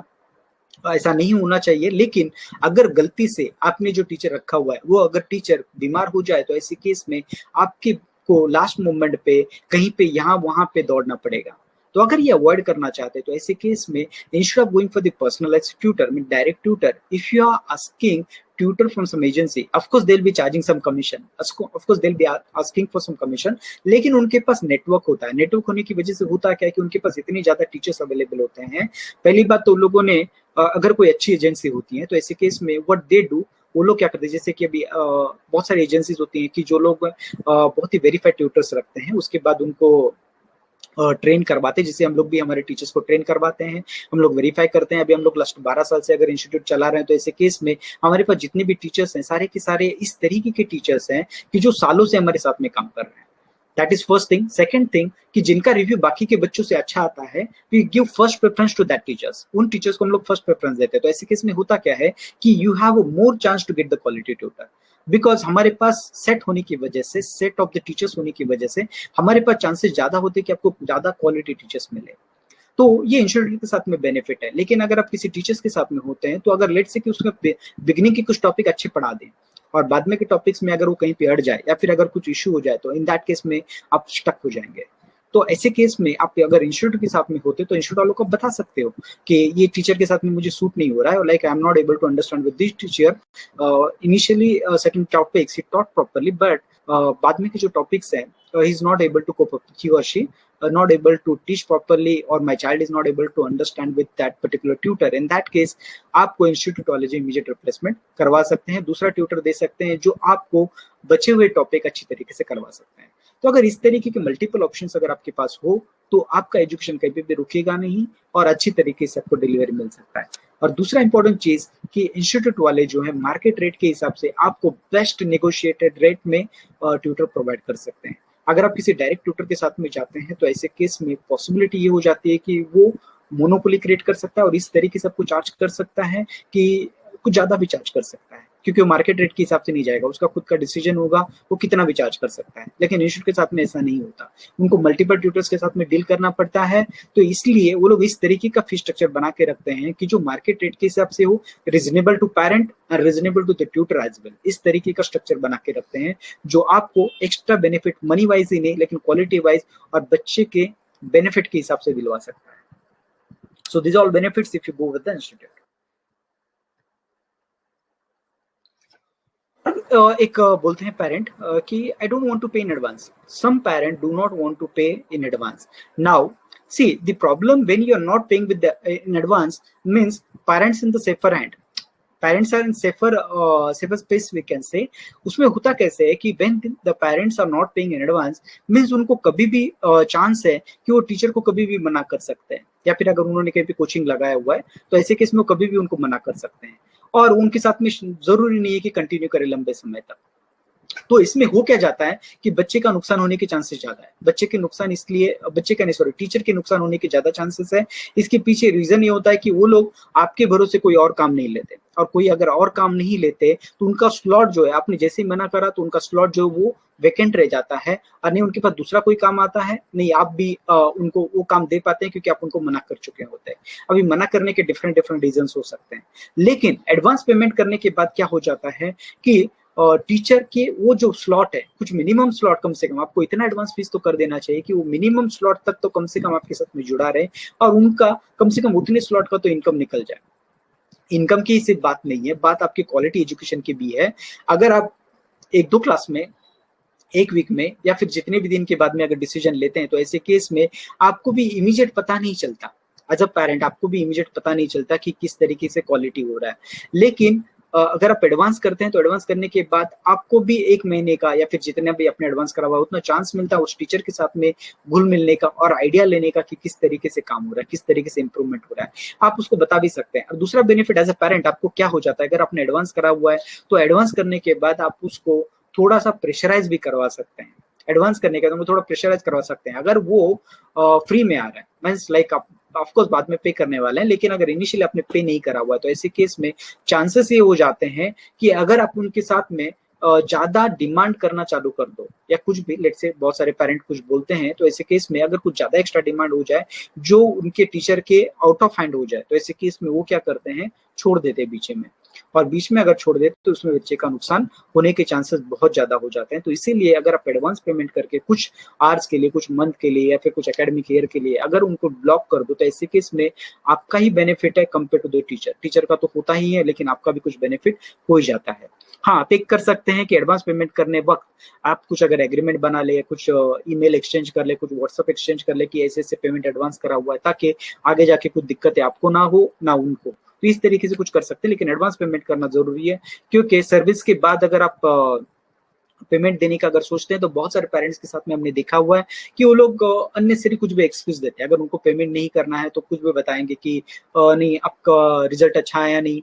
ऐसा नहीं होना चाहिए, लेकिन अगर गलती से आपने जो टीचर रखा हुआ है वो अगर टीचर बीमार हो जाए तो ऐसे केस में आपके को लास्ट मोमेंट पे कहीं पे यहाँ वहां पे दौड़ना पड़ेगा। तो अगर ये अवॉइड करना चाहते हैं तो ऐसे केस में instead of going for the personalised tutor mean direct tutor, if you are asking tutor from some agency, of course they'll be charging some commission, of course they'll be asking for some commission, लेकिन उनके पास network होता है। Network होने की वजह से होता क्या है कि उनके पास इतनी ज्यादा टीचर्स अवेलेबल होते हैं। पहली बात तो उन लोगों ने अगर कोई अच्छी एजेंसी होती है तो ऐसे केस में व्हाट दे डू, वो लोग क्या करते हैं, जैसे कि अभी बहुत सारी एजेंसीज होती हैं कि जो लोग बहुत ही वेरीफाइड ट्यूटर्स रखते हैं, उसके बाद उनको ट्रेन करवाते हैं, जिसे हम लोग भी हमारे टीचर्स को ट्रेन करवाते हैं, हम लोग वेरीफाई करते हैं। अभी हम लोग लास्ट 12 साल से अगर इंस्टीट्यूट चला रहे हैं तो ऐसे केस में हमारे पास जितने भी टीचर्स हैं सारे के सारे इस तरीके के टीचर्स हैं कि जो सालों से हमारे साथ में काम कर रहे हैं। That is first thing. Second thing कि जिनका रिव्यू बाकी के बच्चों से अच्छा आता है, we give first preference to that teachers. उन टीचर्स को हम लोग फर्स्ट प्रेफरेंस देते हैं। तो ऐसे केस में होता क्या है कि you have more chance to get the quality tutor, because हमारे पास सेट होने की वजह से, सेट ऑफ द टीचर्स होने की वजह से हमारे पास चांसेस ज्यादा होते हैं कि आपको ज्यादा क्वालिटी टीचर्स मिले। तो ये इंस्टीट्यूट के साथ में बेनिफिट है। लेकिन अगर आप किसी टीचर्स के साथ में होते हैं तो अगर लेट से कि उसमें बिगिनिंग के कुछ टॉपिक अच्छे पढ़ा दें और बाद में के टॉपिक्स में अगर वो कहीं पे अड़ जाए या फिर अगर कुछ इश्यू हो जाए तो इन दैट केस में आप स्टक हो जाएंगे। तो ऐसे केस में आप अगर इंस्टीट्यूट के साथ में होते तो इंस्टीट्यूट वालों को बता सकते हो कि ये टीचर के साथ में मुझे सूट नहीं हो रहा है, और like I am not able to understand with this teacher. Initially certain topics he taught properly, but बाद में के जो टॉपिक्स हैं he is not able to cope up, he or she not able to teach properly, or my child is not able to understand with that particular tutor. In that case आपको institute वाले जो immediate replacement करवा सकते हैं, दूसरा tutor दे सकते हैं जो आपको बचे हुए टॉपिक अच्छी तरीके से करवा सकते हैं। तो अगर इस तरीके के मल्टीपल ऑप्शंस अगर आपके पास हो तो आपका एजुकेशन कहीं भी रुकेगा नहीं और अच्छी तरीके से आपको डिलीवरी मिल सकता है। और दूसरा इंपॉर्टेंट चीज कि इंस्टीट्यूट वाले जो है मार्केट रेट के हिसाब से आपको बेस्ट नेगोशिएटेड रेट में ट्यूटर प्रोवाइड कर सकते हैं। अगर आप किसी डायरेक्ट ट्यूटर के साथ में जाते हैं तो ऐसे केस में पॉसिबिलिटी ये हो जाती है कि वो मोनोपोली क्रिएट कर सकता है और इस तरीके से आपको चार्ज कर सकता है कि कुछ ज्यादा भी चार्ज कर सकता है, क्योंकि वो मार्केट रेट के हिसाब से नहीं जाएगा, उसका खुद का डिसीजन होगा वो कितना भी चार्ज कर सकता है। लेकिन इंस्टीट्यूट के साथ में ऐसा नहीं होता, उनको मल्टीपल ट्यूटर्स के साथ में डील करना पड़ता है। तो इसलिए वो लोग इस तरीके का फीस स्ट्रक्चर बना के रखते हैं कि जो मार्केट रेट के हिसाब से हो, रिजनेबल टू पेरेंट और reasonable to the tutor as well. इस तरीके का स्ट्रक्चर बना के रखते हैं जो आपको एक्स्ट्रा बेनिफिट मनी वाइज ही नहीं लेकिन क्वालिटी वाइज और बच्चे के बेनिफिट के हिसाब से दिलवा सकता है। So this all benefits if you go with the institute. एक बोलते हैं पेरेंट कि I don't want to pay in advance. Some parent do not want to pay in advance. Now see the problem when you are not paying with in advance means parents in the safer hand, parents are in safer space we can say. उसमें होता कैसे है कि when the parents are not paying in advance means उनको कभी भी chance है कि वो टीचर को कभी भी मना कर सकते हैं, या फिर अगर उन्होंने कहीं पे कोचिंग लगाया हुआ है तो ऐसे केस में वो कभी भी उनको मना कर सकते हैं और उनके साथ में जरूरी नहीं है कि कंटिन्यू करे लंबे समय तक। तो इसमें हो क्या जाता है कि बच्चे का नुकसान होने के चांसेस ज्यादा है। बच्चे के नुकसान इसलिए टीचर के नुकसान होने के ज्यादा चांसेस है। इसके पीछे रीजन ये होता है कि वो लोग आपके भरोसे कोई और काम नहीं लेते, और कोई अगर और काम नहीं लेते तो उनका स्लॉट जो है, आपने जैसे ही मना करा तो उनका स्लॉट जो वो वेकेंट रह जाता है और नहीं उनके पास दूसरा कोई काम आता है, नहीं आप भी उनको वो काम दे पाते हैं क्योंकि आप उनको मना कर चुके होते हैं। अभी मना करने के डिफरेंट रीजंस हो सकते हैं, लेकिन एडवांस पेमेंट करने के बाद क्या हो जाता है कि टीचर के वो जो स्लॉट है, कुछ मिनिमम स्लॉट कम से कम आपको इतना एडवांस फीस तो कर देना चाहिए कि वो मिनिमम स्लॉट तक तो कम से कम आपके साथ में जुड़ा रहे और उनका कम से कम उतने स्लॉट का तो इनकम निकल जाए। इनकम की सिर्फ बात नहीं है, बात आपकी क्वालिटी एजुकेशन की भी है। अगर आप 1-2 क्लास में, 1 वीक में या फिर जितने भी दिन के बाद में अगर डिसीजन लेते हैं तो ऐसे केस में आपको भी इमीडिएट पता नहीं चलता, एज अ पेरेंट आपको भी इमीडिएट पता नहीं चलता कि किस तरीके से क्वालिटी हो रहा है। लेकिन अगर आप एडवांस करते हैं तो एडवांस करने के बाद आपको भी 1 महीने का या फिर जितना भी आपने एडवांस करा हुआ उतना चांस मिलता है उस टीचर के साथ में घुल मिलने का और आइडिया लेने का कि किस तरीके से काम हो रहा है, किस तरीके से इंप्रूवमेंट हो रहा है, आप उसको बता भी सकते हैं। और दूसरा बेनिफिट एज अ पेरेंट आपको क्या हो जाता है, अगर आपने एडवांस करा हुआ है तो एडवांस करने के बाद आप उसको थोड़ा सा प्रेशराइज भी करवा सकते हैं। एडवांस करने के बाद थोड़ा प्रेशराइज करवा सकते हैं। अगर वो फ्री में आ रहा है, मींस लाइक आप ऑफकोर्स बाद में पे करने वाले हैं, लेकिन अगर इनिशियली आपने पे नहीं करा हुआ है तो ऐसे केस में चांसेस ये हो जाते हैं कि अगर आप उनके साथ में ज्यादा डिमांड करना चालू कर दो या कुछ भी, लेट्स से बहुत सारे पेरेंट कुछ बोलते हैं, तो ऐसे केस में अगर कुछ ज्यादा एक्स्ट्रा डिमांड हो जाए जो उनके टीचर के आउट ऑफ हैंड हो जाए तो ऐसे केस में वो क्या करते हैं, छोड़ देते हैं बीच में। और बीच में अगर छोड़ दे तो उसमें बच्चे का नुकसान होने के चांसेस बहुत ज्यादा हो जाते हैं। तो इसीलिए अगर आप एडवांस पेमेंट करके कुछ आवर्स के लिए, कुछ मंथ के लिए या फिर कुछ एकेडमिक ईयर के लिए अगर उनको ब्लॉक कर दो तो ऐसे केस में आपका ही बेनिफिट है compare to the teacher. Teacher का तो होता ही है, लेकिन आपका भी कुछ बेनिफिट हो ही जाता है। हाँ, आप एक कर सकते हैं कि एडवांस पेमेंट करने वक्त आप कुछ अगर एग्रीमेंट बना ले, कुछ ईमेल एक्सचेंज कर ले, कुछ व्हाट्सएप एक्सचेंज कर ले कि ऐसे ऐसे पेमेंट एडवांस करा हुआ है, ताकि आगे जाके कुछ दिक्कतें आपको ना हो ना उनको। तो इस तरीके से कुछ कर सकते हैं, लेकिन एडवांस पेमेंट करना जरूरी है, क्योंकि सर्विस के बाद अगर आप पेमेंट देने का अगर सोचते हैं तो बहुत सारे पेरेंट्स के साथ में हमने देखा हुआ है कि वो लोग अननेसेसरी कुछ भी एक्सक्यूज देते हैं। अगर उनको पेमेंट नहीं करना है तो कुछ भी बताएंगे कि नहीं आपका रिजल्ट अच्छा आया नहीं,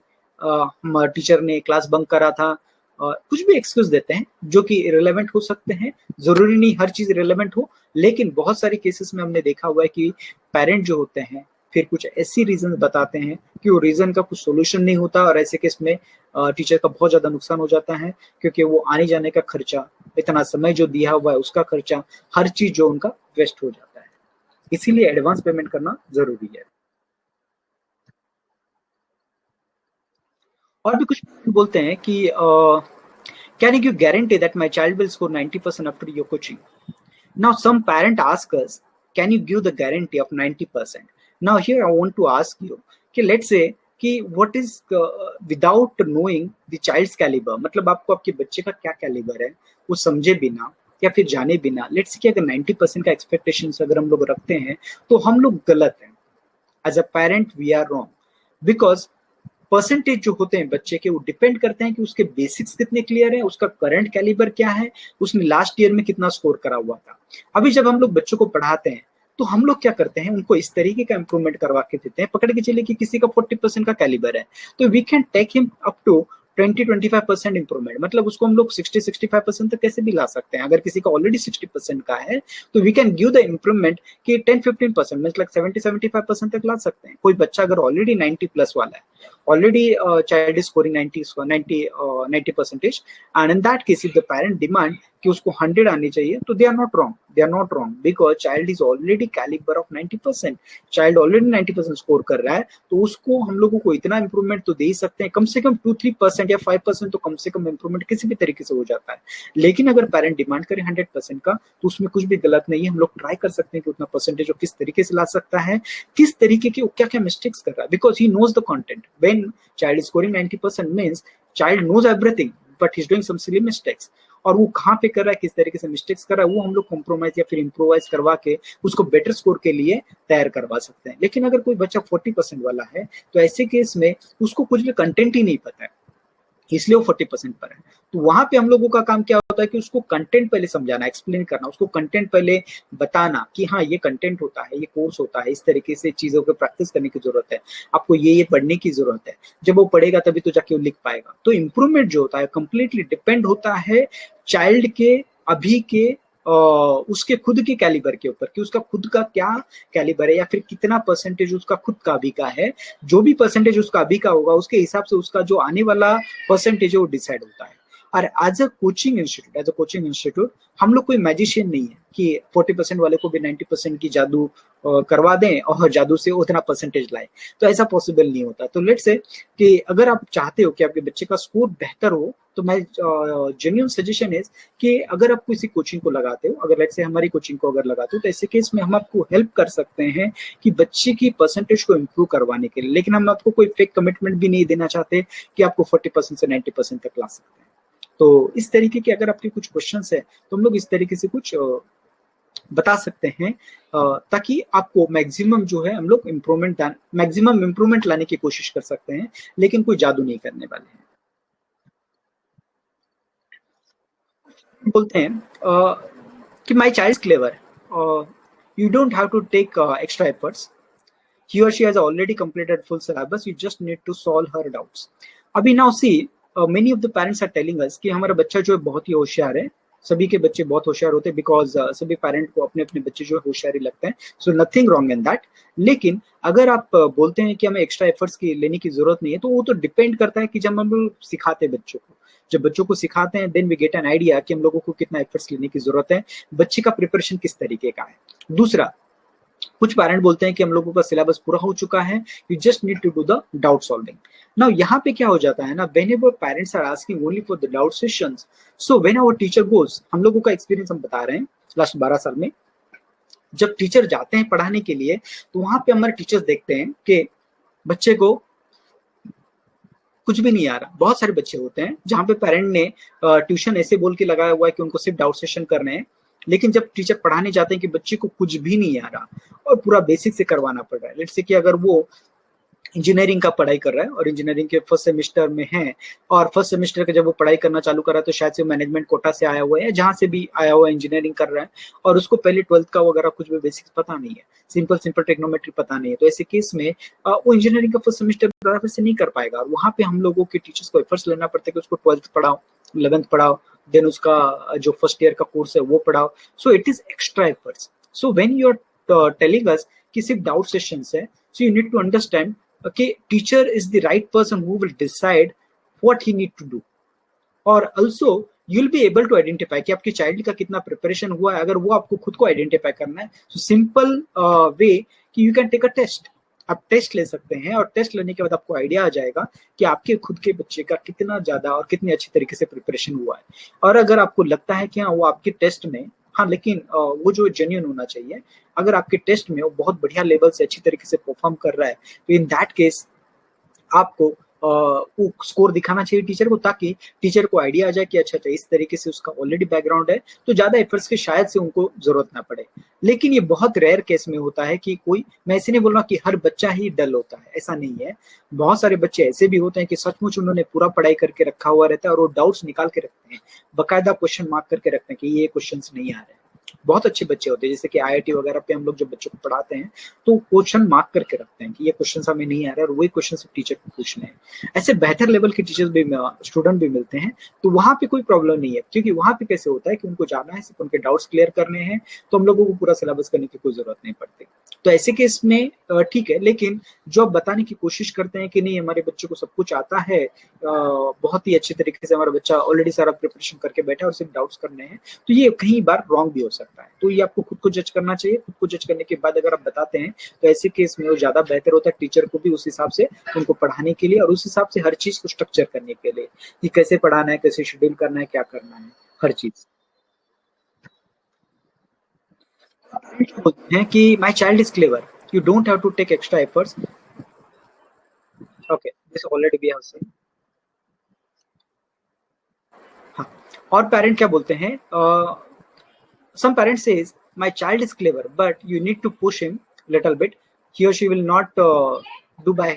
टीचर ने क्लास बंक करा था, कुछ भी एक्सक्यूज देते हैं जो कि रिलेवेंट हो सकते हैं। जरूरी नहीं हर चीज रिलेवेंट हो, लेकिन बहुत सारे केसेस में हमने देखा हुआ है कि पेरेंट जो होते हैं फिर कुछ ऐसी रीजन बताते हैं कि वो रीजन का कुछ सोल्यूशन नहीं होता, और ऐसे केस में टीचर का बहुत ज्यादा नुकसान हो जाता है, क्योंकि वो आने जाने का खर्चा, इतना समय जो दिया हुआ है उसका खर्चा, हर चीज जो उनका वेस्ट हो जाता है। इसीलिए एडवांस पेमेंट करना जरूरी है। और भी कुछ बोलते हैं कि can you guarantee that my child will score 90% after your coaching? Now, some parent ask us, can you give the guarantee of 90%? Now, here I want to ask you, कि let's say कि what is without knowing the child's caliber, मतलब आपको आपके बच्चे का क्या calibre है वो समझे बिना या फिर जाने बिना, लेट्स कि अगर 90% का एक्सपेक्टेशन अगर हम लोग रखते हैं तो हम लोग गलत हैं। As a parent we are wrong, because percentage जो होते हैं बच्चे के वो डिपेंड करते हैं कि उसके बेसिक्स कितने क्लियर है, उसका करंट कैलिबर क्या है, उसने लास्ट ईयर में कितना स्कोर करा हुआ था। अभी जब हम लोग बच्चों को पढ़ाते हैं तो हम लोग क्या करते हैं, उनको इस तरीके का इंप्रूवमेंट करवा के देते हैं। पकड़ के चलिए कि किसी का 40% का कैलिबर है तो we can take him up to 20-25% improvement, मतलब उसको हम लोग 60-65% तक कैसे भी ला सकते हैं। अगर किसी का ऑलरेडी 60% का है तो we can give the improvement कि 10-15% मतलब 70-75% तक ला सकते हैं। कोई बच्चा अगर ऑलरेडी 90 प्लस वाला है, already child is scoring 90 percentage, and in that case if the parent demand कि उसको 100 आनी चाहिए तो they are not wrong, they are not wrong, because child is already calibre of 90%। Child already 90% score कर रहा है तो उसको हम लोगों को इतना इंप्रूवमेंट तो दे ही सकते हैं, कम से कम 2-3% या 5% तो कम से कम इंप्रूवमेंट किसी भी तरीके से हो जाता है। लेकिन अगर पेरेंट डिमांड करे 100% का तो उसमें कुछ भी गलत नहीं है। हम लोग ट्राई कर सकते हैं कि उतना परसेंटेज वो किस तरीके से ला सकता है, किस तरीके के क्या क्या मिस्टेक्स कर रहा है, because he knows the content. When child is scoring 90% means child knows everything but he is doing some silly mistakes, और वो कहाँ पे कर रहा है, किस तरीके से मिस्टेक्स कर रहा है, वो हम लोग कॉम्प्रोमाइज या फिर इम्प्रोवाइज करवा के उसको बेटर स्कोर के लिए तैयार करवा सकते हैं। लेकिन अगर कोई बच्चा 40% वाला है तो ऐसे केस में उसको कुछ भी कंटेंट ही नहीं पता है, इसलिए वो 40% पर है। तो वहां पे हम लोगों का काम क्या होता है कि उसको कंटेंट पहले समझाना, एक्सप्लेन करना, उसको कंटेंट पहले बताना कि हाँ ये कंटेंट होता है, ये कोर्स होता है, इस तरीके से चीजों को प्रैक्टिस करने की जरूरत है, आपको ये पढ़ने की जरूरत है। जब वो पढ़ेगा तभी तो जाके वो लिख पाएगा। तो इम्प्रूवमेंट जो होता है कंप्लीटली डिपेंड होता है चाइल्ड के अभी के उसके खुद के कैलिबर के ऊपर कि उसका खुद का क्या कैलिबर है या फिर कितना परसेंटेज उसका खुद का अभी का है। जो भी परसेंटेज उसका अभी का होगा उसके हिसाब से उसका जो आने वाला परसेंटेज है वो डिसाइड होता है। और एज अ कोचिंग इंस्टीट्यूट हम लोग कोई मैजिशियन नहीं है कि 40% वाले को भी 90% की जादू करवा दें और जादू से उतना परसेंटेज लाए, तो ऐसा पॉसिबल नहीं होता। तो लेट्स से कि अगर आप चाहते हो कि आपके बच्चे का स्कोर बेहतर हो तो मैं जेन्युइन सजेशन है कि अगर आप किसी कोचिंग को लगाते हो, अगर लेट्स से हमारी कोचिंग को अगर लगाते हो तो ऐसे केस में हम आपको हेल्प कर सकते हैं कि बच्चे की परसेंटेज को इम्प्रूव करवाने के लिए। लेकिन हम आपको कोई फेक कमिटमेंट भी नहीं देना चाहते कि आपको 40% से 90% तक ला सकते हैं। तो इस तरीके के अगर आपके कुछ क्वेश्चंस है तो हम लोग इस तरीके से कुछ बता सकते हैं ताकि आपको मैक्सिमम जो है हम लोग मैक्सिमम इम्प्रूवमेंट लाने की कोशिश कर सकते हैं, लेकिन कोई जादू नहीं करने वाले हैं। बोलते हैं कि my child is clever, you don't have to take extra efforts, he or she has already completed full syllabus, you just need to solve her doubts. अभी now see many of the parents are telling us कि हमारा बच्चा जो है बहुत ही होशियार है। सभी के बच्चे बहुत होशियार होते हैं बिकॉज सभी पेरेंट को अपने अपने बच्चे जो है होशियारी लगते हैं, so nothing wrong in that. लेकिन अगर आप बोलते हैं कि हमें एक्स्ट्रा एफर्ट्स की लेने की जरूरत नहीं है तो वो तो डिपेंड करता है कि जब हम लोग सिखाते हैं बच्चों को, जब बच्चों को सिखाते हैं then we get an idea कि हम लोगों को कितना एफर्ट्स लेने की जरूरत है, बच्चे का प्रिपरेशन किस तरीके का है। दूसरा, कुछ पेरेंट बोलते हैं कि हम लोगों का सिलेबस पूरा हो चुका है, you just need to do the doubt solving. Now यहाँ पे क्या हो जाता है ना, whenever parents are asking only for the doubt sessions, so when our teacher goes, हम लोगों का एक्सपीरियंस हम बता रहे हैं लास्ट 12 साल में, जब टीचर जाते हैं पढ़ाने के लिए तो वहां पे हमारे टीचर्स देखते हैं कि बच्चे को कुछ भी नहीं आ रहा। बहुत सारे बच्चे होते हैं जहाँ पे पेरेंट ने ट्यूशन ऐसे बोल के लगाया हुआ है कि उनको सिर्फ डाउट सेशन करने हैं, लेकिन जब टीचर पढ़ाने जाते हैं कि बच्चे को कुछ भी नहीं आ रहा और पूरा बेसिक से करवाना पड़ रहा है। लेट्स से कि अगर वो इंजीनियरिंग का पढ़ाई कर रहा है और इंजीनियरिंग के फर्स्ट सेमेस्टर में है, और फर्स्ट सेमेस्टर के जब वो पढ़ाई करना चालू कर रहा है तो शायद से मैनेजमेंट कोटा से आया हुआ है, जहां से भी आया हुआ इंजीनियरिंग कर रहा है, और उसको पहले 12th का वगैरह कुछ भी बेसिक्स पता नहीं है, सिंपल सिंपल टेक्नोमेट्री पता नहीं है, तो ऐसे केस में वो इंजीनियरिंग का फर्स्ट सेमेस्टर बराबर से नहीं कर पाएगा। और वहां पे हम लोगों के टीचर्स को एफर्ट्स लेना पड़ता है कि उसको 12th पढ़ाओ, 11th पढ़ाओ, देन उसका जो फर्स्ट ईयर का कोर्स है वो पढ़ाओ। So it is extra efforts. So when you are telling us कि सिर्फ डाउट सेशंस है, so you need to understand okay, teacher is the right person who will decide what he need to do, और also you'll be able to identify कि आपके child का कितना preparation हुआ है। अगर वो आपको खुद को आइडेंटिफाई करना है तो सिंपल वे कि you can take a test, आप टेस्ट ले सकते हैं, और टेस्ट लेने के बाद आपको आइडिया आ जाएगा कि आपके खुद के बच्चे का कितना ज्यादा और कितनी अच्छी तरीके से प्रिपरेशन हुआ है। और अगर आपको लगता है कि हाँ वो आपके टेस्ट में, हाँ लेकिन वो जो जेन्युइन होना चाहिए, अगर आपके टेस्ट में वो बहुत बढ़िया लेवल से अच्छी तरीके से परफॉर्म कर रहा है तो इन दैट केस आपको वो स्कोर दिखाना चाहिए टीचर को, ताकि टीचर को आइडिया आ जाए कि अच्छा इस तरीके से उसका ऑलरेडी बैकग्राउंड है, तो ज्यादा एफर्ट्स की शायद से उनको जरूरत ना पड़े। लेकिन ये बहुत रेयर केस में होता है कि कोई, मैं ऐसे नहीं बोल रहा कि हर बच्चा ही डल होता है, ऐसा नहीं है। बहुत सारे बच्चे ऐसे भी होते हैं कि सचमुच उन्होंने पूरा पढ़ाई करके रखा हुआ रहता है और वो डाउट्स निकाल के रखते हैं, बकायदा क्वेश्चन मार्क करके रखते हैं कि ये क्वेश्चन नहीं आ रहे हैं। बहुत अच्छे बच्चे होते हैं, जैसे कि आईआईटी वगैरह पे हम लोग जब बच्चों को पढ़ाते हैं तो क्वेश्चन मार्क करके रखते हैं कि ये क्वेश्चन हमें नहीं आ रहा है और वही क्वेश्चन टीचर को पूछने हैं। ऐसे बेहतर लेवल के टीचर्स भी, स्टूडेंट भी मिलते हैं, तो वहां पे कोई प्रॉब्लम नहीं है, क्योंकि वहां पे कैसे होता है कि उनको जाना है, सिर्फ उनके डाउट्स क्लियर करने हैं, तो हम लोगों को पूरा सिलेबस करने की कोई जरूरत नहीं पड़ती। तो ऐसे केस में ठीक है, लेकिन जो आप बताने की कोशिश करते हैं कि नहीं हमारे बच्चे को सब कुछ आता है, बहुत ही अच्छे तरीके से हमारा बच्चा ऑलरेडी सारा प्रिपरेशन करके बैठा है और सिर्फ डाउट्स करने हैं, तो ये कई बार रॉन्ग भी हो सकता है। तो ये आपको खुद को जज करना चाहिए। खुद को जज करने के बाद अगर आप बताते हैं तो ऐसे केस में वो ज्यादा बेहतर होता है टीचर को भी उस हिसाब से उनको पढ़ाने के लिए, और उस हिसाब से हर चीज को स्ट्रक्चर करने के लिए कि कैसे पढ़ाना है, कैसे शेड्यूल करना है, क्या करना है, हर चीज। बोलते हैं कि my child is clever, you don't have to take extra efforts. Okay, this already we have seen. हाँ, और पेरेंट क्या बोलते हैं, some parents says my child is clever but you need to push him little bit, he or she will not do by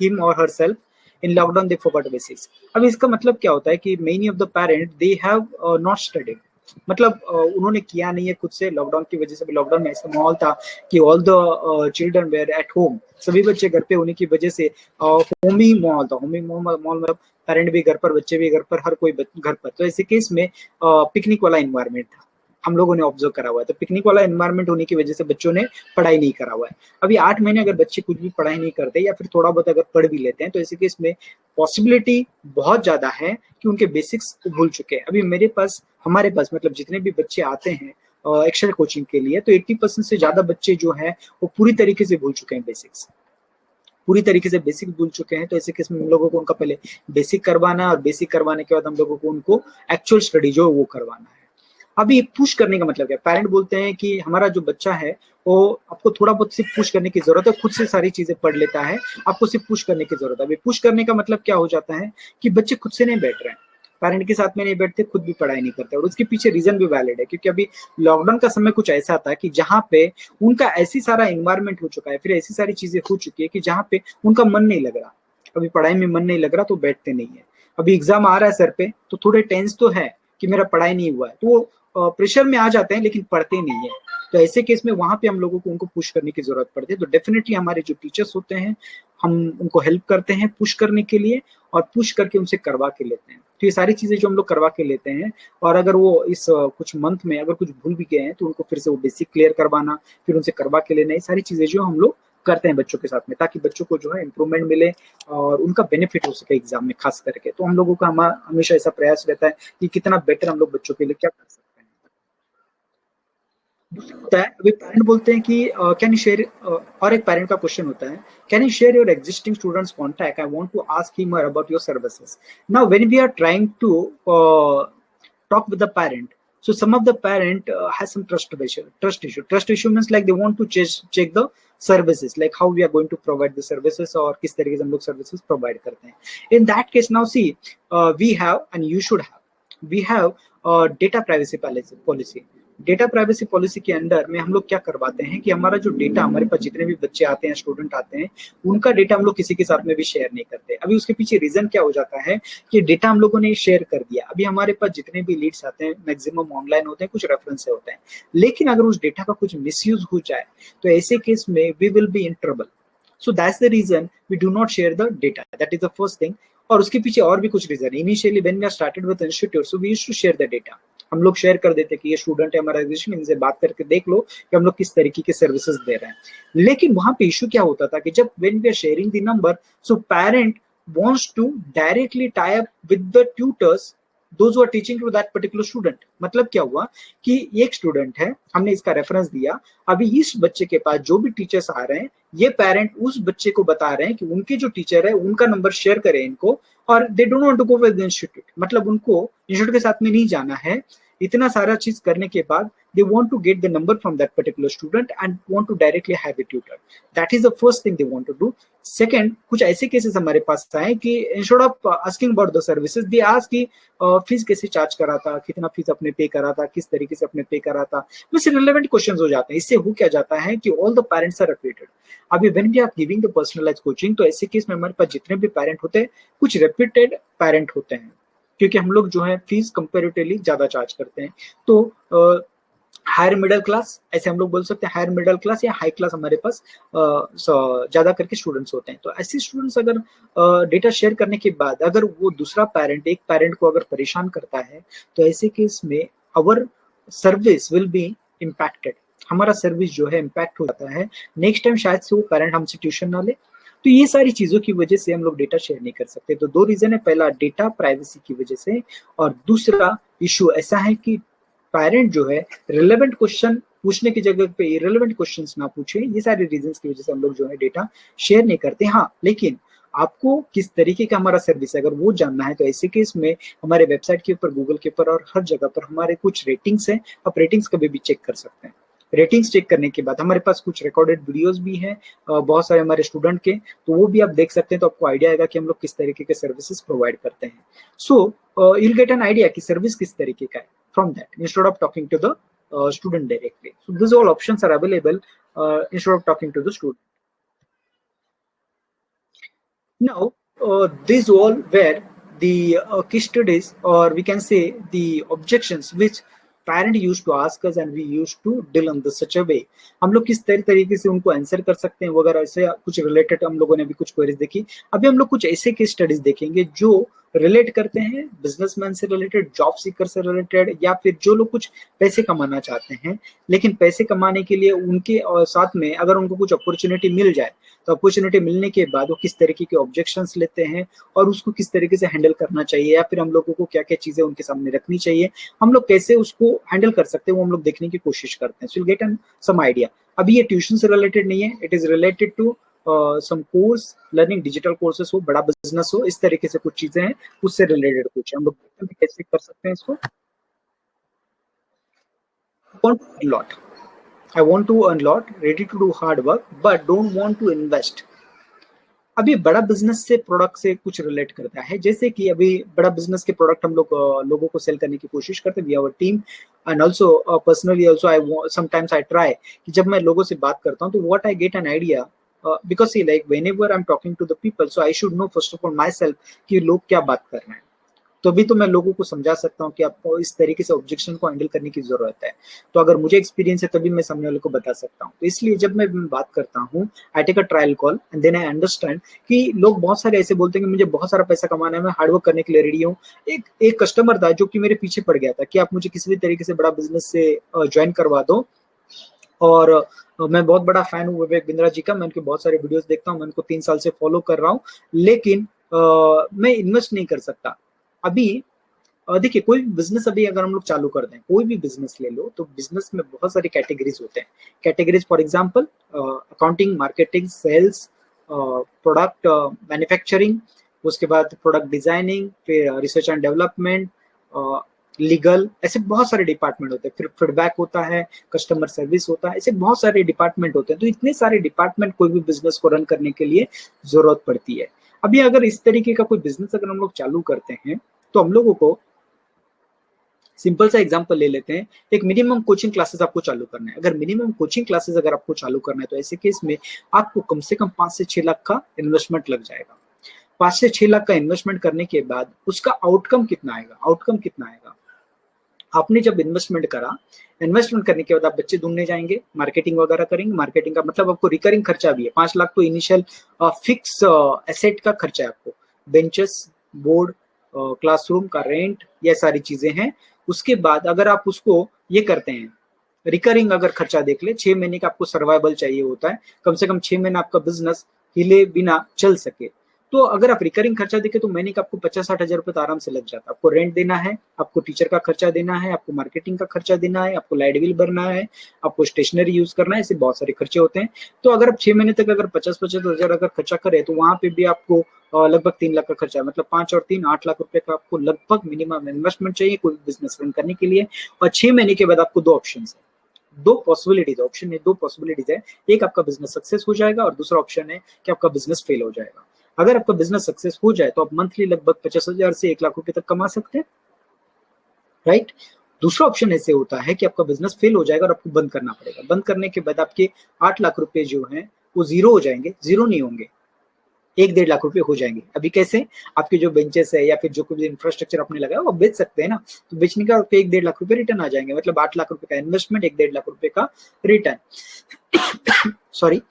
him or herself। in lockdown they forgot basics। अब इसका मतलब क्या होता है कि many of the parents they have not studied, मतलब उन्होंने किया नहीं है खुद से। लॉकडाउन की वजह से भी, लॉकडाउन में ऐसा माहौल था कि all the children were at home, सभी बच्चे घर पे होने की वजह से होमी माहौल था। होमी माहौल मतलब पेरेंट भी घर पर, बच्चे भी घर पर, हर कोई घर पर। तो ऐसे केस में पिकनिक वाला इन्वायरमेंट था, हम लोगों ने ऑब्जर्व करा हुआ है। तो पिकनिक वाला एनवायरनमेंट होने की वजह से बच्चों ने पढ़ाई नहीं करा हुआ है। अभी 8 महीने अगर बच्चे कुछ भी पढ़ाई नहीं करते या फिर थोड़ा बहुत अगर पढ़ भी लेते हैं, तो ऐसे केस में पॉसिबिलिटी बहुत ज्यादा है कि उनके बेसिक्स भूल चुके हैं। अभी मेरे पास, हमारे पास मतलब जितने भी बच्चे आते हैं एक्स्ट्रा कोचिंग के लिए, तो 80% से ज्यादा बच्चे जो है वो पूरी तरीके से भूल चुके हैं बेसिक्स, पूरी तरीके से बेसिक भूल चुके हैं। तो ऐसे केस में हम लोगों को उनका पहले बेसिक करवाना, और बेसिक करवाने के बाद हम लोगों को उनको एक्चुअल स्टडी जो वो करवाना है। अभी पुश करने का मतलब क्या है, पेरेंट बोलते हैं कि हमारा जो बच्चा है वो, आपको थोड़ा बहुत सिर्फ पुश करने की जरूरत है, खुद से सारी चीजें पढ़ लेता है, आपको सिर्फ पुश करने की जरूरत है। अभी पुश करने का मतलब क्या हो जाता है कि बच्चे खुद से नहीं बैठ रहे हैं, पेरेंट के साथ में नहीं बैठते, खुद भी पढ़ाई नहीं करते, और उसके पीछे रीजन भी वैलिड है, क्योंकि अभी लॉकडाउन का समय कुछ ऐसा था कि जहाँ पे उनका ऐसी सारा एनवायरमेंट हो चुका है, फिर ऐसी सारी चीजें हो चुकी है कि जहाँ पे उनका मन नहीं लग रहा, अभी पढ़ाई में मन नहीं लग रहा तो बैठते नहीं है। अभी एग्जाम आ रहा है सर पे, तो थोड़े टेंस तो है कि मेरा पढ़ाई नहीं हुआ है, तो वो प्रेशर में आ जाते हैं लेकिन पढ़ते नहीं है। तो ऐसे केस में वहां पे हम लोगों को उनको पुश करने की जरूरत पड़ती है। तो डेफिनेटली हमारे जो टीचर्स होते हैं, हम उनको हेल्प करते हैं पुश करने के लिए, और पुश करके उनसे करवा के लेते हैं। तो ये सारी चीजें जो हम लोग करवा के लेते हैं, और अगर वो इस कुछ मंथ में अगर कुछ भूल भी गए हैं तो उनको फिर से वो बेसिक क्लियर करवाना, फिर उनसे करवा के लेना, ये सारी चीजें जो हम लोग करते हैं बच्चों के साथ में, ताकि बच्चों को जो है इंप्रूवमेंट मिले और उनका बेनिफिट हो सके एग्जाम में खास करके। तो हम लोगों का हमेशा ऐसा प्रयास रहता है कि कितना बेटर हम लोग बच्चों के लिए क्या कर सकते हैं। दूसरा होता है, अभी पेरेंट बोलते हैं कि कैन यू शेयर, और एक पेरेंट का क्वेश्चन होता है, can you share your existing students contact, I want to ask him about your services. Now when we are trying to talk with the parent, so some of the parent has some trust issue means like they want to check the services, like how we are going to provide the services और किस तरीके से हम लोग services provide करते हैं. In that case, now see, we have and you should have, we have data privacy policy. Data privacy policy के under में हम लोग क्या करवाते हैं कि हमारा जो डेटा, हमारे पास जितने भी बच्चे आते हैं, स्टूडेंट आते हैं, उनका डेटा हम लोग किसी के साथ में भी शेयर नहीं करते. अभी उसके पीछे रीजन क्या हो जाता है कि डेटा हम लोगों ने शेयर कर दिया. अभी हमारे पास जितने भी लीड्स आते हैं मैक्सिमम ऑनलाइन होते हैं, कुछ रेफरेंस होते हैं, लेकिन अगर उस डेटा का कुछ मिसयूज हो जाए तो ऐसे केस में we will be in trouble. So that's the reason we do not share the data. That is the first thing. और उसके पीछे और भी कुछ reason. Initially when we started with institute, so we used to share the data. हम लोग share कर देते कि ये स्टूडेंट है हमारा एग्जिस्टिंग, इनसे बात करके देख लो कि हम लोग किस तरीके के सर्विसेज दे रहे हैं. लेकिन वहां पे इशू क्या होता था कि जब when we are sharing the number, so parent wants to directly tie up with the tutors those who are teaching to that particular student. मतलब क्या हुआ कि एक स्टूडेंट है, हमने इसका रेफरेंस दिया, अभी इस बच्चे के पास जो भी टीचर्स आ रहे हैं, ये पेरेंट उस बच्चे को बता रहे हैं कि उनके जो टीचर है उनका नंबर शेयर करें इनको, और they don't want to go with the institute. मतलब उनको इंस्टीट्यूट के साथ में नहीं जाना है. इतना सारा चीज करने के बाद they want to get the number from that particular student and want to directly have a tutor. That is the first thing they want to do. Second, कुछ ऐसे केसेस हमारे पास आए कि instead of asking about the services, they ask कि fees कैसे charge करा था, कितना फीस अपने पे करा था, किस तरीके से अपने पे करा था. बस रिलेवेंट क्वेश्चंस हो जाते हैं. इससे हो क्या जाता है कि all the parents are reputed. अभी when we are giving the personalized coaching, तो ऐसे केस में हमारे पास जितने भी पेरेंट होते हैं, कुछ रेप्यूटेड पेरेंट होते हैं, क्योंकि हम लोग जो है फीस कंपेरेटिवली ज्यादा चार्ज करते हैं. तो हायर मिडिल क्लास, ऐसे हम लोग बोल सकते हैं, हायर मिडिल क्लास या हाई क्लास हमारे पास ज्यादा करके स्टूडेंट्स होते हैं. तो ऐसे स्टूडेंट्स अगर डेटा शेयर करने के बाद अगर वो दूसरा पेरेंट, एक पेरेंट को अगर परेशान करता है, तो ऐसे केस में our service will be impacted. हमारा सर्विस जो है इम्पैक्ट हो जाता है. नेक्स्ट टाइम शायद से वो पेरेंट हमसे ट्यूशन ना ले. तो ये सारी चीजों की वजह से हम लोग डेटा शेयर नहीं कर सकते. तो दो रीजन है, पहला डेटा प्राइवेसी की वजह से, और दूसरा इशू ऐसा है कि पेरेंट जो है रिलेवेंट क्वेश्चन पूछने की जगह पे इरेलेवेंट क्वेश्चंस ना पूछे. ये सारे रीजंस की वजह से हम लोग जो है डेटा शेयर नहीं करते. हाँ, लेकिन आपको किस तरीके का हमारा सर्विस है अगर वो जानना है, तो ऐसे केस में हमारे वेबसाइट के ऊपर, गूगल के ऊपर और हर जगह पर हमारे कुछ रेटिंग्स हैं. आप रेटिंग्स कभी भी चेक कर सकते हैं. रेटिंग्स चेक करने के बाद हमारे पास कुछ रिकॉर्डेड वीडियोस भी हैं बहुत सारे हमारे स्टूडेंट के, तो वो भी आप देख सकते हैं. तो आपको आइडिया आएगा कि हम लोग किस तरीके के सर्विसेज प्रोवाइड करते हैं. So you will get an idea कि सर्विस किस तरीके का है from that, instead of talking to the student directly. So these all options are available instead of talking to the student. Now these all were the case studies, or we can say the objections which parent used to ask us and we used to deal in the such a way. हम लोग किस तरीके से उनको answer कर सकते हैं वगैरह, ऐसे कुछ रिलेटेड हम लोगों ने भी कुछ क्वेरीज देखी. अभी हम लोग कुछ ऐसे केस स्टडीज देखेंगे जो रिलेट करते हैं बिजनेसमैन से रिलेटेड, जॉब सीकर से रिलेटेड, या फिर जो लोग कुछ पैसे कमाना चाहते हैं, लेकिन पैसे कमाने के लिए उनके साथ में अगर उनको कुछ अपॉर्चुनिटी मिल जाए, तो अपॉर्चुनिटी मिलने के बाद वो किस तरीके के ऑब्जेक्शंस लेते हैं और उसको किस तरीके से हैंडल करना चाहिए, या फिर हम लोगों को क्या क्या चीजें उनके सामने रखनी चाहिए, हम लोग कैसे उसको हैंडल कर सकते हैं, वो हम लोग देखने की कोशिश करते हैं. So you get an some idea. अभी ये ट्यूशन से रिलेटेड नहीं है, it is related to some course, learning digital courses हो, बड़ा बिजनेस हो, इस तरीके से कुछ चीजें हैं, उससे रिलेटेड कुछ हम लोग कैसे कर सकते हैं इसको. Lot I want to earn lot, ready to do hard work, but don't want to invest. अभी बड़ा बिजनेस से प्रोडक्ट से कुछ रिलेट करता है. जैसे कि अभी बड़ा बिजनेस के प्रोडक्ट हम लोग लोगों को सेल करने की कोशिश करते हैं. We our team and also personally also I sometimes I try कि जब मैं लोगों से बात करता हूं तो what I get an idea, because see like whenever I am talking to the people, so I should know first of all myself कि लोग क्या बात कर रहे हैं, तभी तो मैं लोगों को समझा सकता हूँ कि आपको इस तरीके से ऑब्जेक्शन को हैंडल करने की जरूरत है. तो अगर मुझे एक्सपीरियंस है तभी मैं सामने वाले को बता सकता हूँ. तो इसलिए जब मैं बात करता हूँ, I take a trial call and then I understand कि लोग बहुत सारे ऐसे बोलते हैं कि मुझे बहुत सारा पैसा कमाना है, मैं हार्डवर्क करने के लिए रेडी हूँ. एक कस्टमर था जो कि मेरे पीछे पड़ गया था कि आप मुझे किसी भी तरीके से बड़ा बिजनेस से ज्वाइन करवा दो, और मैं बहुत बड़ा फैन हूँ विवेक बिंद्रा जी का, मैं उनके बहुत सारे वीडियोस देखता हूँ, मैं उनको 3 साल से फॉलो कर रहा हूँ, लेकिन मैं इन्वेस्ट नहीं कर सकता. अभी देखिए कोई भी बिजनेस अभी अगर हम लोग चालू कर दें, कोई भी बिजनेस ले लो, तो बिजनेस में बहुत सारी कैटेगरीज होते हैं। Categories for example accounting, marketing, sales, product manufacturing, उसके बाद प्रोडक्ट डिजाइनिंग, फिर रिसर्च एंड डेवलपमेंट, लीगल, ऐसे बहुत सारे डिपार्टमेंट होते हैं। फिर फीडबैक होता है, कस्टमर सर्विस होता है, ऐसे बहुत सारे डिपार्टमेंट होते हैं। तो इतने सारे डिपार्टमेंट कोई भी बिजनेस को रन करने के लिए जरूरत पड़ती है। अभी अगर इस तरीके का कोई बिजनेस अगर हम लोग चालू करते हैं, तो हम लोगों को सिंपल सा एग्जांपल ले लेते हैं। एक मिनिमम कोचिंग क्लासेस आपको चालू करना है। अगर मिनिमम कोचिंग क्लासेस अगर आपको चालू करना है, तो ऐसे केस में आपको कम से कम 5 से 6 लाख का इन्वेस्टमेंट लग जाएगा। 5 से 6 लाख का इन्वेस्टमेंट करने के बाद उसका आउटकम कितना आएगा? आउटकम कितना आएगा? आपने जब इन्वेस्टमेंट करा, इन्वेस्टमेंट करने के बाद आप बच्चे ढूंढने जाएंगे, मार्केटिंग वगैरह करेंगे। मार्केटिंग का मतलब आपको रिकरिंग खर्चा भी है। 5 लाख तो इनिशियल फिक्स एसेट का खर्चा है आपको, बेंचेस, बोर्ड, क्लासरूम का रेंट, ये सारी चीजें हैं। उसके बाद अगर आप उसको ये करते हैं, रिकरिंग अगर खर्चा देख ले, 6 महीने का आपको सर्वाइवल चाहिए होता है, कम से कम 6 महीना आपका बिजनेस हिले बिना चल सके। तो अगर आप रिकरिंग खर्चा देखें तो महीने का आपको 50-60 हजार रुपए तो आराम से लग जाता है। आपको रेंट देना है, आपको टीचर का खर्चा देना है, आपको मार्केटिंग का खर्चा देना है, आपको लाइट बिल भरना है, आपको स्टेशनरी यूज करना है, ऐसे बहुत सारे खर्चे होते हैं। तो अगर आप 6 महीने तक अगर 50-50 हजार अगर खर्चा करें, तो वहां पे भी आपको लगभग 3 लाख का खर्चा है। मतलब 5 और 3 8 लाख रुपए का आपको लगभग मिनिमम इन्वेस्टमेंट चाहिए कोई बिजनेस रन करने के लिए। और 6 महीने के बाद आपको 2 ऑप्शन है, 2 पॉसिबिलिटीज, ऑप्शन में 2 पॉसिबिलिटीज है। एक आपका बिजनेस सक्सेस हो जाएगा और दूसरा ऑप्शन है कि आपका बिजनेस फेल हो जाएगा। अगर आपका बिजनेस सक्सेस हो जाए तो आप मंथली लगभग 50,000 से 1 लाख रुपए तक कमा सकते हैं, राइट। दूसरा ऑप्शन ऐसे होता है कि आपका बिजनेस फेल हो जाएगा और आपको बंद करना पड़ेगा। बंद करने के बाद आपके 8 लाख रुपए जो हैं वो जीरो हो जाएंगे। जीरो नहीं होंगे, 1-1.5 लाख रुपए हो जाएंगे। अभी कैसे? आपके जो बेंचेस है या फिर जो कुछ इंफ्रास्ट्रक्चर आपने लगाया वो बेच सकते हैं ना, तो बेचने का 1-1.5 लाख रुपए रिटर्न आ जाएंगे। मतलब 8 लाख रुपए का इन्वेस्टमेंट, 1-1.5 लाख रुपए का रिटर्न सॉरी,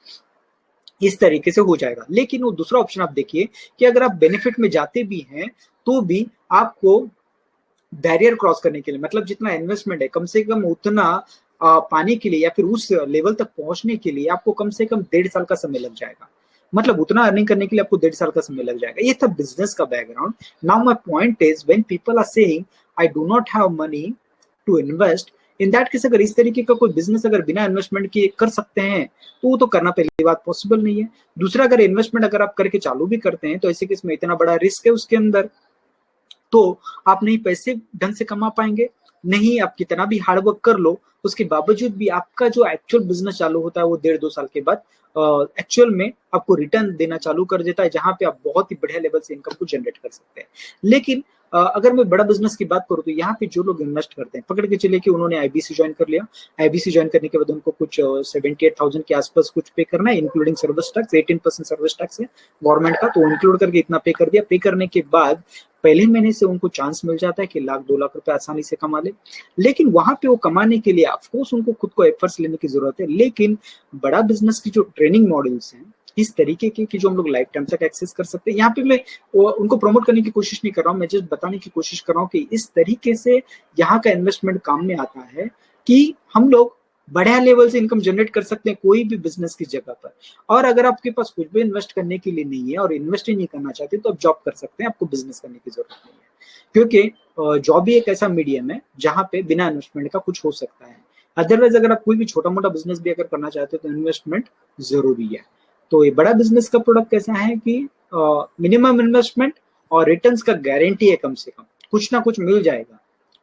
इस तरीके से हो जाएगा। लेकिन वो दूसरा ऑप्शन आप देखिए कि अगर आप बेनिफिट में जाते भी हैं तो भी आपको बैरियर क्रॉस करने के लिए, मतलब जितना इन्वेस्टमेंट है कम से कम उतना पाने के लिए या फिर उस लेवल तक पहुंचने के लिए आपको कम से कम 1.5 साल का समय लग जाएगा। मतलब उतना अर्निंग करने के लिए आपको 1.5 साल का समय लग जाएगा। ये था बिजनेस का background. Now my point is, when people are saying I do not have money to invest, in that case अगर इस तरीके का कोई बिजनेस अगर बिना इन्वेस्टमेंट के कर सकते हैं, तो वो तो करना पहली बात पॉसिबल नहीं है। दूसरा, अगर इन्वेस्टमेंट अगर आप करके चालू भी करते हैं तो ऐसे केस में इतना बड़ा रिस्क है उसके अंदर, तो आप नहीं पैसे ढंग से कमा पाएंगे, नहीं आप कितना भी हार्डवर्क कर लो उसके बावजूद भी आपका जो एक्चुअल बिजनेस चालू होता है वो 1.5-2 साल के बाद एक्चुअल में आपको रिटर्न देना चालू कर देता है, जहां पे आप बहुत ही बढ़िया लेवल से इनकम को जनरेट कर सकते हैं। लेकिन अगर मैं बड़ा बिजनेस की बात करूं तो यहाँ पे जो लोग इन्वेस्ट करते हैं, पकड़ के चले कि उन्होंने आईबीसी ज्वाइन कर लिया, आईबीसी ज्वाइन करने के बाद उनको कुछ 78,000 के आसपास कुछ पे करना है, including service tax. 18% service tax है गवर्नमेंट का, तो इंक्लूड करके इतना पे कर दिया। पे करने के बाद पहले महीने से उनको चांस मिल जाता है कि 1-2 लाख रुपए आसानी से कमा ले। लेकिन वहां पे वो कमाने के लिए ऑफकोर्स उनको खुद को एफर्ट्स लेने की जरूरत है। लेकिन बड़ा बिजनेस की जो ट्रेनिंग मॉडल्स हैं इस तरीके के कि जो हम लोग लाइफ टाइम तक एक्सेस कर सकते हैं, यहाँ पे मैं उनको प्रमोट करने की कोशिश नहीं कर रहा हूँ, मैं जस्ट बताने की कोशिश कर रहा हूँ कि इस तरीके से यहाँ का इन्वेस्टमेंट काम में आता है कि हम लोग बढ़िया लेवल से इनकम जनरेट कर सकते हैं कोई भी बिजनेस की जगह पर। और अगर आपके पास कुछ भी इन्वेस्ट करने के लिए नहीं है और इन्वेस्ट ही नहीं करना चाहते तो आप जॉब कर सकते हैं, आपको बिजनेस करने की जरूरत नहीं है। क्योंकि जॉब भी एक ऐसा मीडियम है जहां पे बिना इन्वेस्टमेंट का कुछ हो सकता है। अदरवाइज अगर आप कोई भी छोटा मोटा बिजनेस भी अगर करना चाहते हो तो इन्वेस्टमेंट जरूरी है। तो ये बड़ा बिजनेस का प्रोडक्ट कैसा है कि मिनिमम इन्वेस्टमेंट और रिटर्न्स का गारंटी है, कम से कम कुछ ना कुछ मिल जाएगा।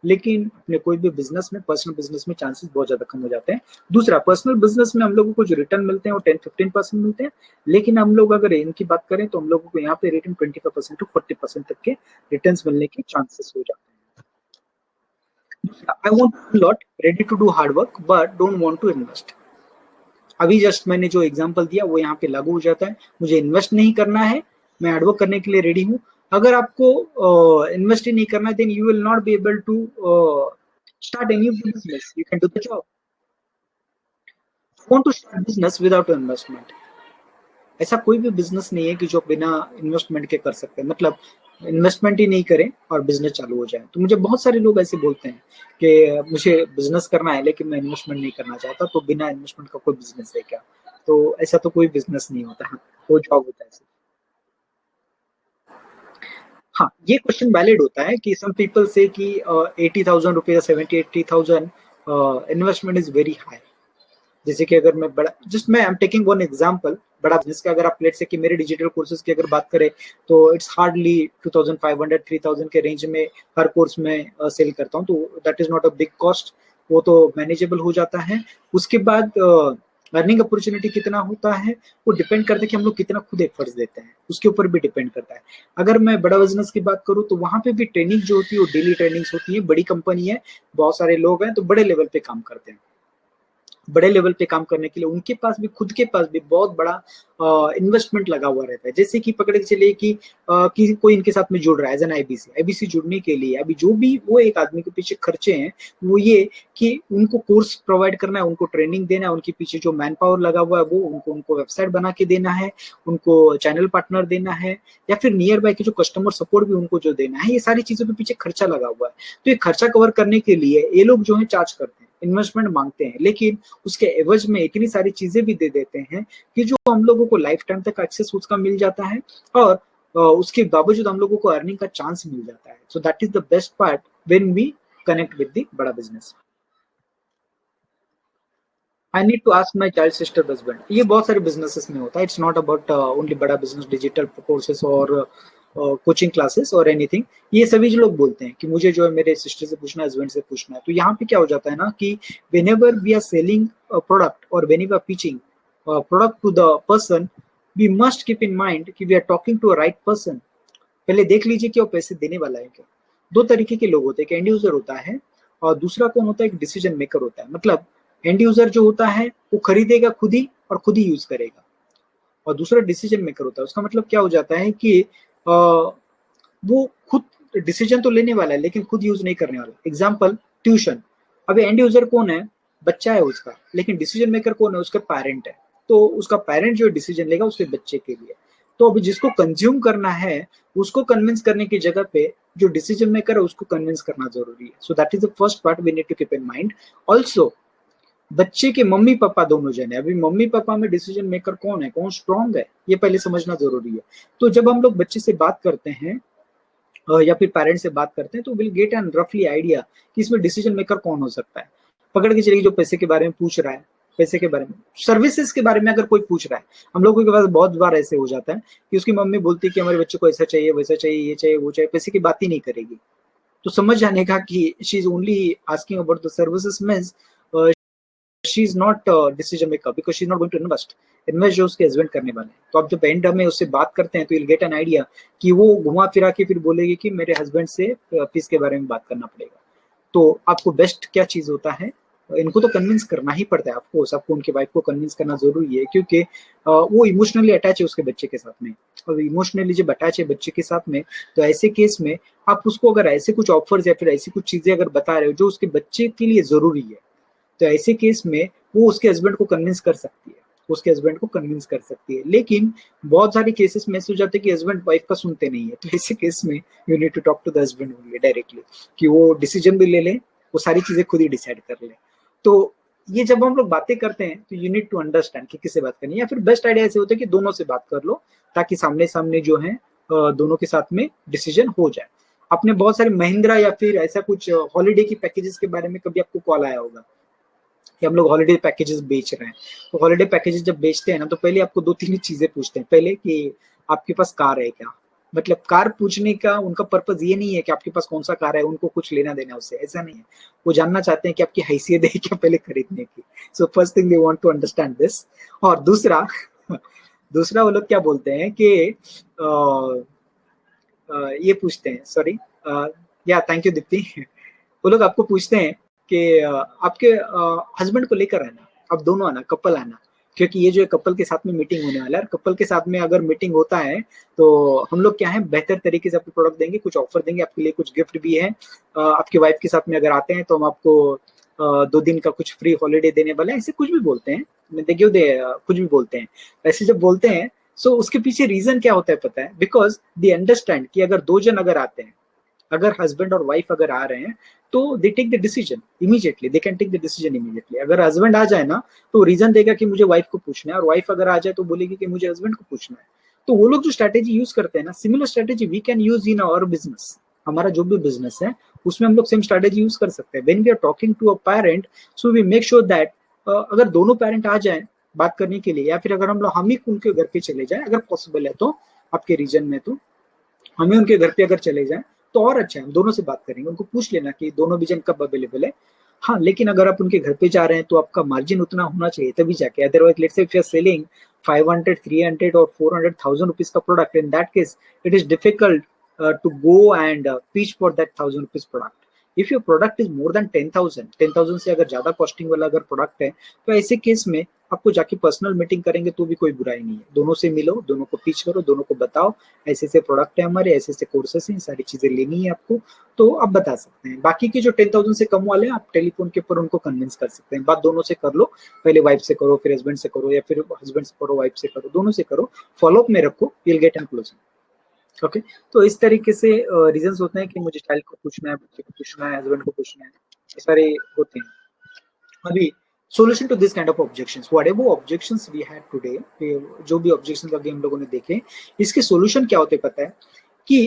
लेकिन अपने कोई भी बिजनेस में, पर्सनल बिजनेस में चांसेस बहुत ज्यादा कम हो जाते हैं। दूसरा, पर्सनल बिजनेस में हम लोगों को जो रिटर्न मिलते हैं वो 10-15% मिलते हैं, लेकिन हम लोग अगर इनकी बात करें तो हम लोगों को यहाँ पे रिटर्न 25% to 40% तक के रिटर्न मिलने के चांसेस हो जाते हैं। I want lot ready to do hard work but don't want to invest. अभी जस्ट मैंने जो एग्जांपल दिया वो यहाँ पे लागू हो जाता है। मुझे इन्वेस्ट नहीं करना है, मैं हार्डवर्क करने के लिए रेडी हूँ। अगर आपको इन्वेस्ट ही नहीं करना है then you will not be able to start any business, you can do the job. Want to start business without investment, ऐसा कोई भी बिजनेस नहीं है कि जो बिना इन्वेस्टमेंट के कर सकते हैं। मतलब इन्वेस्टमेंट ही नहीं करें और बिजनेस चालू हो जाए। तो मुझे बहुत सारे लोग ऐसे बोलते हैं कि मुझे बिजनेस करना है लेकिन मैं इन्वेस्टमेंट नहीं करना चाहता, तो बिना इन्वेस्टमेंट का कोई बिजनेस है क्या? तो ऐसा तो कोई बिजनेस नहीं होता है, वो जॉब होता है। हाँ, ये क्वेश्चन वैलिड होता है कि सम पीपल से कि 80,000 रुपये 70-80,000 इन्वेस्टमेंट इज वेरी हाई। जैसे कि अगर मैं बड़ा जस्ट मैं I am taking one example बड़ा बिजनेस का, अगर आप लेट से कि मेरे डिजिटल कोर्सेज की अगर बात करें तो इट्स हार्डली 2,500-3,000 के रेंज में हर कोर्स में सेल करता हूँ, तो that is not a big cost, वो तो मैनेजेबल हो जाता है। उसके बाद अर्निंग अपॉर्चुनिटी कितना होता है वो डिपेंड करता है कि हम लोग कितना खुद एफर्ट्स देते हैं, उसके ऊपर भी डिपेंड करता है। अगर मैं बड़ा बिजनेस की बात करूँ तो वहां पे भी ट्रेनिंग जो होती है वो डेली ट्रेनिंग्स होती है, बड़ी कंपनी है, बहुत सारे लोग हैं, तो बड़े लेवल पे काम करते हैं। बड़े लेवल पे काम करने के लिए उनके पास भी खुद के पास भी बहुत बड़ा इन्वेस्टमेंट लगा हुआ रहता है। जैसे कि पकड़ के चलिए कि कोई इनके साथ में जुड़ रहा है एज एन आईबीसी जुड़ने के लिए अभी जो भी वो एक आदमी के पीछे खर्चे हैं वो ये कि उनको कोर्स प्रोवाइड करना है, उनको ट्रेनिंग देना है, उनके पीछे जो मैन पावर लगा हुआ है वो उनको वेबसाइट बना के देना है, उनको चैनल पार्टनर देना है, या फिर नियर बाय के जो कस्टमर सपोर्ट भी उनको जो देना है, ये सारी चीजों के पीछे खर्चा लगा हुआ है। तो ये खर्चा कवर करने के लिए ये लोग जो है चार्ज करते हैं, इन्वेस्टमेंट मांगते हैं, लेकिन उसके एवज में इतनी सारी चीजें भी दे देते हैं कि जो हम लोगों को लाइफ टाइम तक एक्सेस उसका मिल जाता है और उसके बावजूद हम लोगों को अर्निंग का चांस मिल जाता है। So that is the best part when we connect with the बड़ा business. I need to ask my child sister husband, ये बहुत सारे बिजनेसेस में होता है, इट्स नॉट अबाउट ओनली बड़ा बिजनेस डिजिटल कोर्सेस और कोचिंग क्लासेस और एनीथिंग। ये सभी जो लोग बोलते हैं कि मुझे जो है मेरे सिस्टर से पूछना है, हस्बैंड से पूछना है। तो यहाँ पे क्या हो जाता है ना कि whenever we are selling a product or whenever we are pitching a product to the person, we must keep in mind कि we are talking to a right person। पहले देख लीजिए कि वो पैसे देने वाला है क्या। दो तरीके के लोग होते हैं, एक एंड यूजर होता है और दूसरा कौन होता है, एक डिसीजन मेकर होता है। मतलब एंड यूजर जो होता है वो खरीदेगा खुद ही और खुद ही यूज करेगा, और दूसरा डिसीजन मेकर होता है। उसका मतलब क्या हो जाता है कि वो खुद डिसीजन तो लेने वाला है लेकिन खुद यूज नहीं करने वाला। एग्जाम्पल ट्यूशन, अभी एंड यूजर कौन है, बच्चा है उसका, लेकिन डिसीजन मेकर कौन है, उसका पेरेंट है। तो उसका पेरेंट जो डिसीजन लेगा उसके बच्चे के लिए। तो अभी जिसको कंज्यूम करना है उसको कन्विंस करने की जगह पे जो डिसीजन मेकर है उसको कन्विंस करना जरूरी है। So that is the first part we need to keep in mind. Also बच्चे के मम्मी पापा दोनों जन है, अभी मम्मी पापा में डिसीजन मेकर कौन है, कौन स्ट्रांग है, ये पहले समझना जरूरी है। तो जब हम लोग बच्चे से बात करते हैं या फिर पेरेंट्स से बात करते हैं तो विल गेट एन रफली आइडिया कि इसमें डिसीजन मेकर कौन हो सकता है। पकड़ के चलिए जो पैसे के बारे में पूछ रहा है, पैसे के बारे में, सर्विसेज के बारे में अगर कोई पूछ रहा है, हम लोगों के पास बहुत बार ऐसे हो जाता है कि उसकी मम्मी बोलती है कि हमारे बच्चे को ऐसा चाहिए, वैसा चाहिए, ये चाहिए, वो चाहिए, पैसे की बात ही नहीं करेगी। तो समझ जाने का कि she is only asking about the services means she is not decision maker because she is not going to invest जो उसके हस्बैंड करने वाले हैं। तो आप जब एंड में उससे बात करते हैं तो विल गेट एन आइडिया कि वो घुमा फिरा के फिर बोलेगी कि मेरे हस्बैंड से फीस के बारे में बात करना पड़ेगा। तो आपको बेस्ट क्या चीज होता है, इनको तो कन्विंस करना ही पड़ता है आपको, सबको उनके वाइफ को कन्विंस करना जरूरी है, क्योंकि वो इमोशनली अटैच है उसके बच्चे के साथ में। और इमोशनली जब अटैच है बच्चे के साथ में तो ऐसे केस में आप उसको अगर ऐसे कुछ ऑफर्स या फिर ऐसी कुछ चीजें अगर बता रहे हो जो उसके बच्चे के लिए जरूरी है, तो ऐसे केस में वो उसके हस्बैंड को कन्विंस कर सकती है, उसके हस्बैंड को कन्विंस कर सकती है। लेकिन बहुत सारे केसेस में ऐसे हो जाते हैं कि हस्बैंड वाइफ का सुनते नहीं है, तो ऐसे केस में you need to talk to the husband only directly कि वो डिसीजन भी ले ले, वो सारी चीजें खुद ही डिसाइड कर ले। तो ये जब हम लोग बातें करते हैं तो यू नीड टू अंडरस्टैंड कि किससे बात करनी है, या फिर बेस्ट आइडिया ऐसे होता है कि दोनों से बात कर लो ताकि सामने सामने जो है दोनों के साथ में डिसीजन हो जाए। आपने बहुत सारे महिंद्रा या फिर ऐसा कुछ हॉलीडे की पैकेजेस के बारे में कभी आपको कॉल आया होगा कि हम लोग हॉलीडे पैकेजेस बेच रहे हैं। तो हॉलीडे पैकेजेस जब बेचते हैं ना तो पहले आपको दो तीन चीजें पूछते हैं। पहले कि आपके पास कार है क्या, मतलब कार पूछने का उनका पर्पज ये नहीं है कि आपके पास कौन सा कार है, उनको कुछ लेना देना उससे, ऐसा नहीं है। वो जानना चाहते हैं कि आपकी हैसियत है क्या पहले खरीदने की। So first thing they want to understand this. और दूसरा दूसरा वो लोग क्या बोलते हैं कि ये पूछते हैं, सॉरी या थैंक यू दीप्ति, वो लोग आपको पूछते हैं कि आपके हस्बैंड को लेकर आना, आप दोनों आना, कपल आना, क्योंकि ये जो कपल के साथ में मीटिंग होने वाला है। कपल के साथ में अगर मीटिंग होता है तो हम लोग क्या है बेहतर तरीके से आपको प्रोडक्ट देंगे, कुछ ऑफर देंगे, आपके लिए कुछ गिफ्ट भी है। आपकी वाइफ के साथ में अगर आते हैं तो हम आपको 2 दिन का कुछ फ्री हॉलीडे देने वाले हैं, ऐसे कुछ भी बोलते हैं, देखिए कुछ भी बोलते हैं। ऐसे जब बोलते हैं सो उसके पीछे रीजन क्या होता है पता है, बिकॉज दे अंडरस्टैंड कि अगर 2 जन अगर आते हैं, अगर हस्बैंड और वाइफ अगर आ रहे हैं तो they take the decision immediately, they can take the decision immediately. अगर हस्बैंड आ जाए ना तो रीजन देगा कि मुझे वाइफ को पूछना है, और वाइफ अगर आ जाए तो बोलेगी कि मुझे हस्बैंड को पूछना है। तो वो लोग जो स्ट्रैटेजी यूज करते हैं ना, similar strategy we can use in our business. हमारा जो भी बिजनेस है उसमें हम लोग सेम स्ट्रैटेजी यूज कर सकते हैं। When we are talking to a parent, so we make sure that अगर दोनों पेरेंट आ जाएं बात करने के लिए, या फिर अगर हम लोग हम ही उनके घर पे चले जाएं अगर पॉसिबल है तो, आपके रीजन में तो हमें उनके घर पे अगर चले जाएं तो और अच्छा है, हम दोनों से बात करेंगे, उनको पूछ लेना कि दोनों विजन कब अवेलेबल है। हाँ, लेकिन अगर आप उनके घर पे जा रहे हैं तो आपका मार्जिन उतना होना चाहिए तभी जाके, otherwise let's say if you are selling 500, 300 और 400,000 रुपीज का product, in that case it is difficult to go and pitch for that 1,000 rupees product. If your product is more than 10,000 से अगर ज्यादा कॉस्टिंग वाला अगर प्रोडक्ट है, तो ऐसे केस में आपको जाके पर्सनल मीटिंग करेंगे तो भी कोई बुराई नहीं है। दोनों से मिलो, दोनों को पिच करो, दोनों को बताओ ऐसे ऐसे प्रोडक्ट है हमारे, ऐसे ऐसे कोर्सेस हैं, सारी चीजें लेनी है आपको, तो आप बता सकते हैं। बाकी के जो 10,000 से कम वाले हैं आप टेलीफोन के ऊपर उनको कन्विंस कर सकते हैं। बात दोनों से कर लो, पहले वाइफ से करो, फिर हस्बैंड से करो, या फिर हस्बैंड से करो, वाइफ से करो, दोनों से करो, फॉलोअप में रखो, will get and closing. Okay, तो इस तरीके से रीजंस होते हैं कि मुझे चाइल्ड को पूछना है, बच्चे को पूछना है, हस्बैंड को पूछना है, ये सारे होते हैं। अभी solution to this kind of objections, whatever objections we had today, जो भी ऑब्जेक्शंस अभी हम लोगों ने देखे, इसके सोल्यूशन क्या होते पता है कि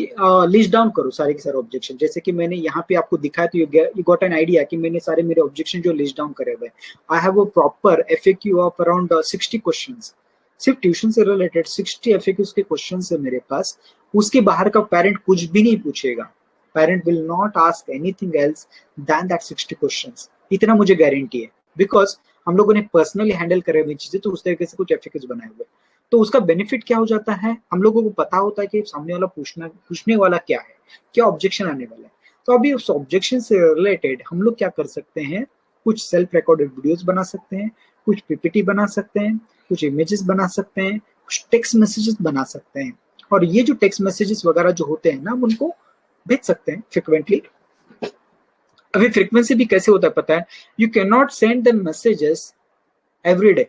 लिस्ट डाउन करो सारे के सारे ऑब्जेक्शन। जैसे कि मैंने यहाँ पे आपको दिखाया तो यू गॉट एन आइडिया कि मैंने सारे मेरे ऑब्जेक्शन जो लिस्ट डाउन करे हुए, I have a proper FAQ of around 60 questions, सिर्फ ट्यूशन से रिलेटेड 60 एफएक्यूज के क्वेश्चंस है मेरे पास। उसके बाहर का पेरेंट कुछ भी नहीं पूछेगा, parent will not ask anything else then that 60 questions, इतना मुझे गारंटी है, बिकॉज हम लोगों ने पर्सनली हैंडल करे हुए चीजें, तो उस तरीके से कुछ एफएक्यूज बनाए हुए। तो उसका बेनिफिट क्या हो जाता है, हम लोगों को पता होता है कि सामने वाला पूछने वाला क्या है, क्या ऑब्जेक्शन आने वाला है। तो अभी उस ऑब्जेक्शन से रिलेटेड हम लोग क्या कर सकते हैं, कुछ सेल्फ रिकॉर्डेड वीडियोस बना सकते हैं, कुछ पीपीटी बना सकते हैं, कुछ इमेजेस बना सकते हैं, कुछ टेक्स्ट मैसेजेस बना सकते हैं। और ये जो टेक्स्ट मैसेजेस वगैरह जो होते हैं ना, हम उनको भेज सकते हैं फ्रिक्वेंटली। अभी फ्रीक्वेंसी भी कैसे होता है पता है, you can not send the messages every day.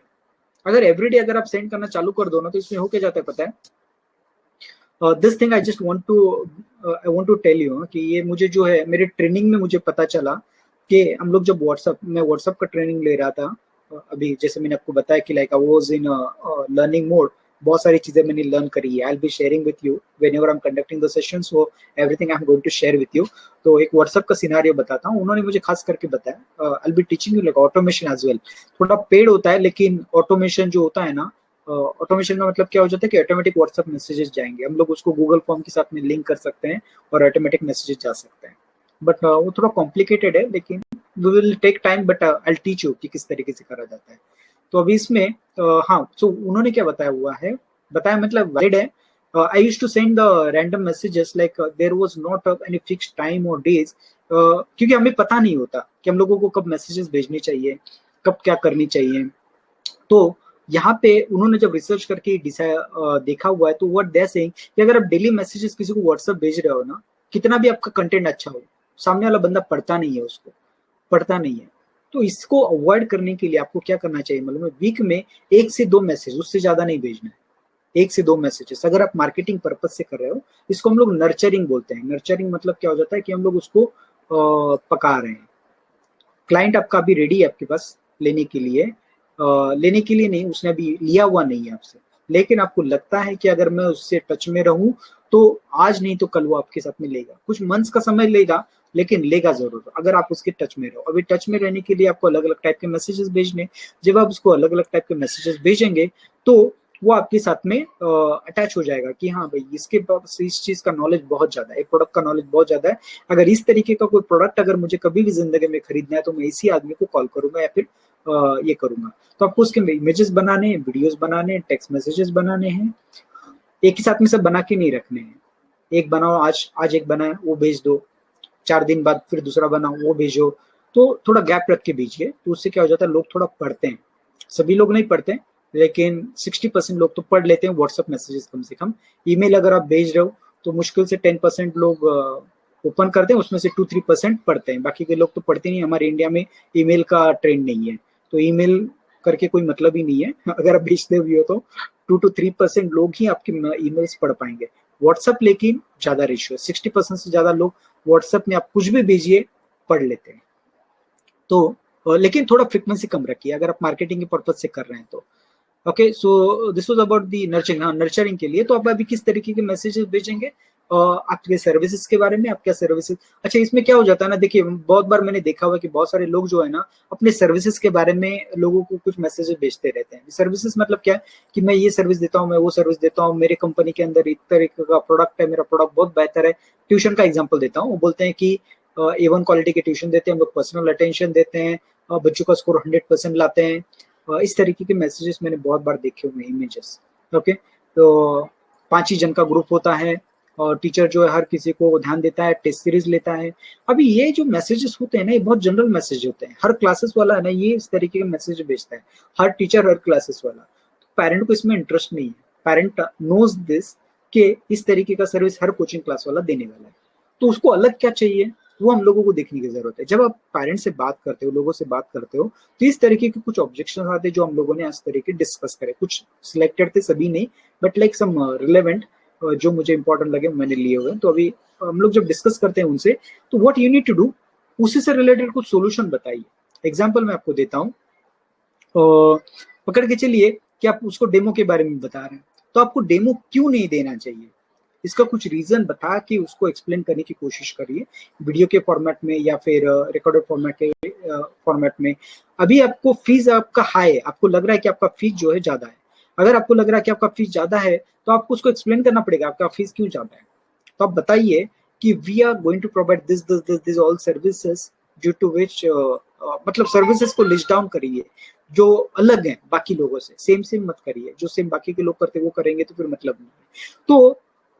अगर एवरीडे अगर आप सेंड करना चालू कर दो ना, तो इसमें हो क्या जाता है पता है, this thing I just want to tell you कि ये मुझे जो है मेरे ट्रेनिंग में मुझे पता चला कि हम लोग जब व्हाट्सएप का ट्रेनिंग ले रहा था, अभी जैसे मैंने आपको बताया कि like I was in learning mode, बहुत सारी चीजें मैंने लर्न करी है। I will be sharing with you whenever I am conducting the session, so everything I am going to share with you. तो एक व्हाट्सएप का सिनेरियो बताता हूँ, उन्होंने मुझे खास करके बताया, I will be teaching you like automation as well. थोड़ा पेड होता है, लेकिन ऑटोमेशन जो होता है ना, ऑटोमेशन का मतलब क्या हो जाता है कि ऑटोमेटिक व्हाट्सएप मैसेजेस जाएंगे, हम लोग उसको गूगल फॉर्म के साथ में लिंक कर सकते हैं और ऑटोमेटिक मैसेजेस जा सकते हैं। बट वो थोड़ा कॉम्प्लिकेटेड है, लेकिन we will take time, but I will teach you कि किस तरीके से करा जाता है। तो अभी इसमें हाँ, सो उन्होंने क्या बताया हुआ है, बताया मतलब वैलिड है। I used to send the random messages like there was not any fixed time or days, क्योंकि हमें पता नहीं होता कि हम लोगों को कब मैसेजेस भेजने चाहिए, कब क्या करनी चाहिए। तो यहाँ पे उन्होंने जब रिसर्च करके देखा हुआ है, तो व्हाट दे आर सेइंग कि अगर आप डेली मैसेजेस किसी को व्हाट्सएप भेज रहे हो ना, कितना भी आपका कंटेंट अच्छा हो, सामने वाला बंदा पढ़ता नहीं है, उसको पढ़ता नहीं है। तो इसको अवॉइड करने के लिए आपको क्या करना चाहिए मालूम है, वीक में 1 से 2 मैसेज, उससे ज्यादा नहीं भेजना है। 1 से 2 मैसेजेस अगर आप मार्केटिंग पर्पज से कर रहे हो, इसको हम लोग नर्चरिंग बोलते हैं। नर्चरिंग मतलब क्या हो जाता है कि हम लोग उसको पका रहे हैं। क्लाइंट आपका अभी रेडी है आपके पास लेने के लिए, लेने के लिए नहीं, उसने अभी लिया हुआ नहीं है आपसे, लेकिन आपको लगता है कि अगर मैं उससे टच में रहूं तो आज नहीं तो कल वो आपके साथ में लेगा। कुछ मंथ्स का समय लेगा, लेकिन लेगा जरूर अगर आप उसके टच में रहो। अभी टच में रहने के लिए आपको अलग अलग टाइप के मैसेजेस भेजने, जब आप उसको अलग अलग टाइप के मैसेजेस भेजेंगे तो वो आपके साथ में अटैच हो जाएगा कि हाँ भाई, इसके पास इस चीज का नॉलेज बहुत ज्यादा है, प्रोडक्ट का नॉलेज बहुत ज्यादा है। अगर इस तरीके का कोई प्रोडक्ट अगर मुझे कभी भी जिंदगी में खरीदना है तो मैं इसी आदमी को कॉल करूंगा या फिर ये करूंगा। तो आपको उसके इमेजेस बनाने हैं, वीडियोस बनाने हैं, टेक्स्ट मैसेजेस बनाने हैं, एक ही साथ में सब बना के नहीं रखने हैं। एक बनाओ, आज एक बनाए वो भेज दो, 4 दिन बाद फिर दूसरा बनाओ वो भेजो। तो थोड़ा गैप रख के भेजिए, तो उससे क्या हो जाता है, लोग थोड़ा पढ़ते हैं। सभी लोग नहीं पढ़ते, लेकिन 60% लोग तो पढ़ लेते हैं व्हाट्सएप मैसेजेस कम से कम। ईमेल अगर आप भेज रहे हो तो मुश्किल से 10% लोग ओपन करते हैं, उसमें से 2-3% पढ़ते हैं, बाकी के लोग तो पढ़ते नहीं। हमारे इंडिया में ईमेल का ट्रेंड नहीं है, तो ईमेल करके कोई मतलब ही नहीं है। अगर आप भेजते भी हो तो 2-3% लोग ही आपके ईमेल्स पढ़ पाएंगे। व्हाट्सएप लेकिन ज्यादा रेशियो, 60% से ज्यादा लोग व्हाट्सएप में आप कुछ भी भेजिए पढ़ लेते हैं। तो लेकिन थोड़ा फ्रीक्वेंसी कम रखिए अगर आप मार्केटिंग के पर्पज से कर रहे हैं तो। Okay, so this was about the nurturing. हाँ, नर्चरिंग के लिए तो आप अभी किस तरीके के मैसेजेस भेजेंगे आपके सर्विसेज के बारे में, आप क्या सर्विसेज। अच्छा, इसमें क्या हो जाता है ना, देखिए बहुत बार मैंने देखा हुआ कि बहुत सारे लोग जो है ना अपने सर्विसेज के बारे में लोगों को कुछ मैसेजेस भेजते रहते हैं। सर्विसेज मतलब क्या है कि मैं ये सर्विस देता हूँ, मैं वो सर्विस देता हूँ, मेरे कंपनी के अंदर इस तरीके का प्रोडक्ट है, मेरा प्रोडक्ट बहुत बेहतर है। ट्यूशन का एग्जाम्पल देता हूँ, वो बोलते हैं कि A1 क्वालिटी के ट्यूशन देते हैं हम लोग, पर्सनल अटेंशन देते हैं, बच्चों का स्कोर 100% लाते हैं। इस तरीके के मैसेजेस मैंने बहुत बार देखे हुए इमेजेस। ओके, तो 5 ही जन का ग्रुप होता है और टीचर जो है हर किसी को ध्यान देता है, टेस्ट सीरीज लेता है। अभी ये जो मैसेजेस होते हैं ना, ये बहुत जनरल मैसेज होते हैं। हर क्लासेस वाला है ना ये इस तरीके के मैसेज भेजता है, हर टीचर हर क्लासेस वाला। तो पेरेंट को इसमें इंटरेस्ट नहीं है। पेरेंट नोज दिस कि इस तरीके का सर्विस हर कोचिंग क्लास वाला देने वाला है, तो उसको अलग क्या चाहिए वो हम लोगों को देखने की जरूरत है। जब आप पेरेंट्स से बात करते हो, लोगों से बात करते हो, तो इस तरीके के कुछ ऑब्जेक्शन आते हैं जो हम लोगों ने आज तरीके डिस्कस करे। कुछ सिलेक्टेड थे, सभी नहीं, बट लाइक सम रिलेवेंट जो मुझे इंपॉर्टेंट लगे मैंने लिए हुए। तो अभी हम लोग जब डिस्कस करते हैं उनसे, तो what you need to do, उसी से रिलेटेड कुछ सोल्यूशन बताइए। एग्जाम्पल मैं आपको देता हूँ, पकड़ के चलिए कि आप उसको डेमो के बारे में बता रहे हैं, तो आपको डेमो क्यों नहीं देना चाहिए, इसका कुछ रीजन बता के उसको एक्सप्लेन करने की कोशिश करिए, वीडियो के फॉर्मेट में या फिर रिकॉर्डेड फॉर्मेट के फॉर्मेट में। अभी आपको फीस आपका हाई है, आपको लग रहा है कि आपका फीस जो है ज्यादा है। अगर आपको लग रहा है कि आपका फीस ज्यादा है, तो आपको उसको एक्सप्लेन करना पड़ेगा आपका फीस क्यों ज्यादा है। तो आप बताइए कि we are going to provide this this this this all services due to which, मतलब सर्विसेज को लिस्ट डाउन करिए जो अलग है बाकी लोगों से। सेम सेम मत करिए, जो सेम बाकी के लोग करते वो करेंगे तो फिर मतलब नहीं है। तो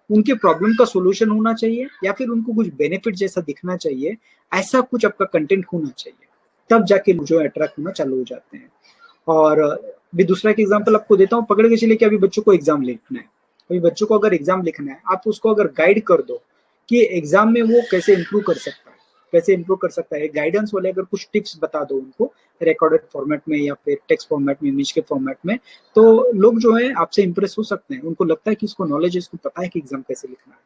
उनके प्रॉब्लम का सोल्यूशन होना चाहिए या फिर उनको कुछ बेनिफिट जैसा दिखना चाहिए, ऐसा कुछ आपका कंटेंट होना चाहिए, तब जाके जो अट्रैक्ट होना चालू हो जाते हैं। और भी दूसरा एक एग्जांपल आपको देता हूँ, पकड़ के चलिए कि अभी बच्चों को एग्जाम लिखना है। अभी बच्चों को अगर एग्जाम लिखना है, आप उसको अगर गाइड कर दो कि एग्जाम में वो कैसे इंप्रूव कर सकता है, कैसे इंप्रूव कर सकता है, गाइडेंस वाले अगर कुछ टिप्स बता दो उनको रिकॉर्डेड फॉर्मेट में या फिर टेक्स्ट फॉर्मेट में, इमेज के फॉर्मेट में, तो लोग जो है आपसे इंप्रेस हो सकते हैं। उनको लगता है कि इसको नॉलेज है, इसको पता है कि एग्जाम कैसे लिखना है।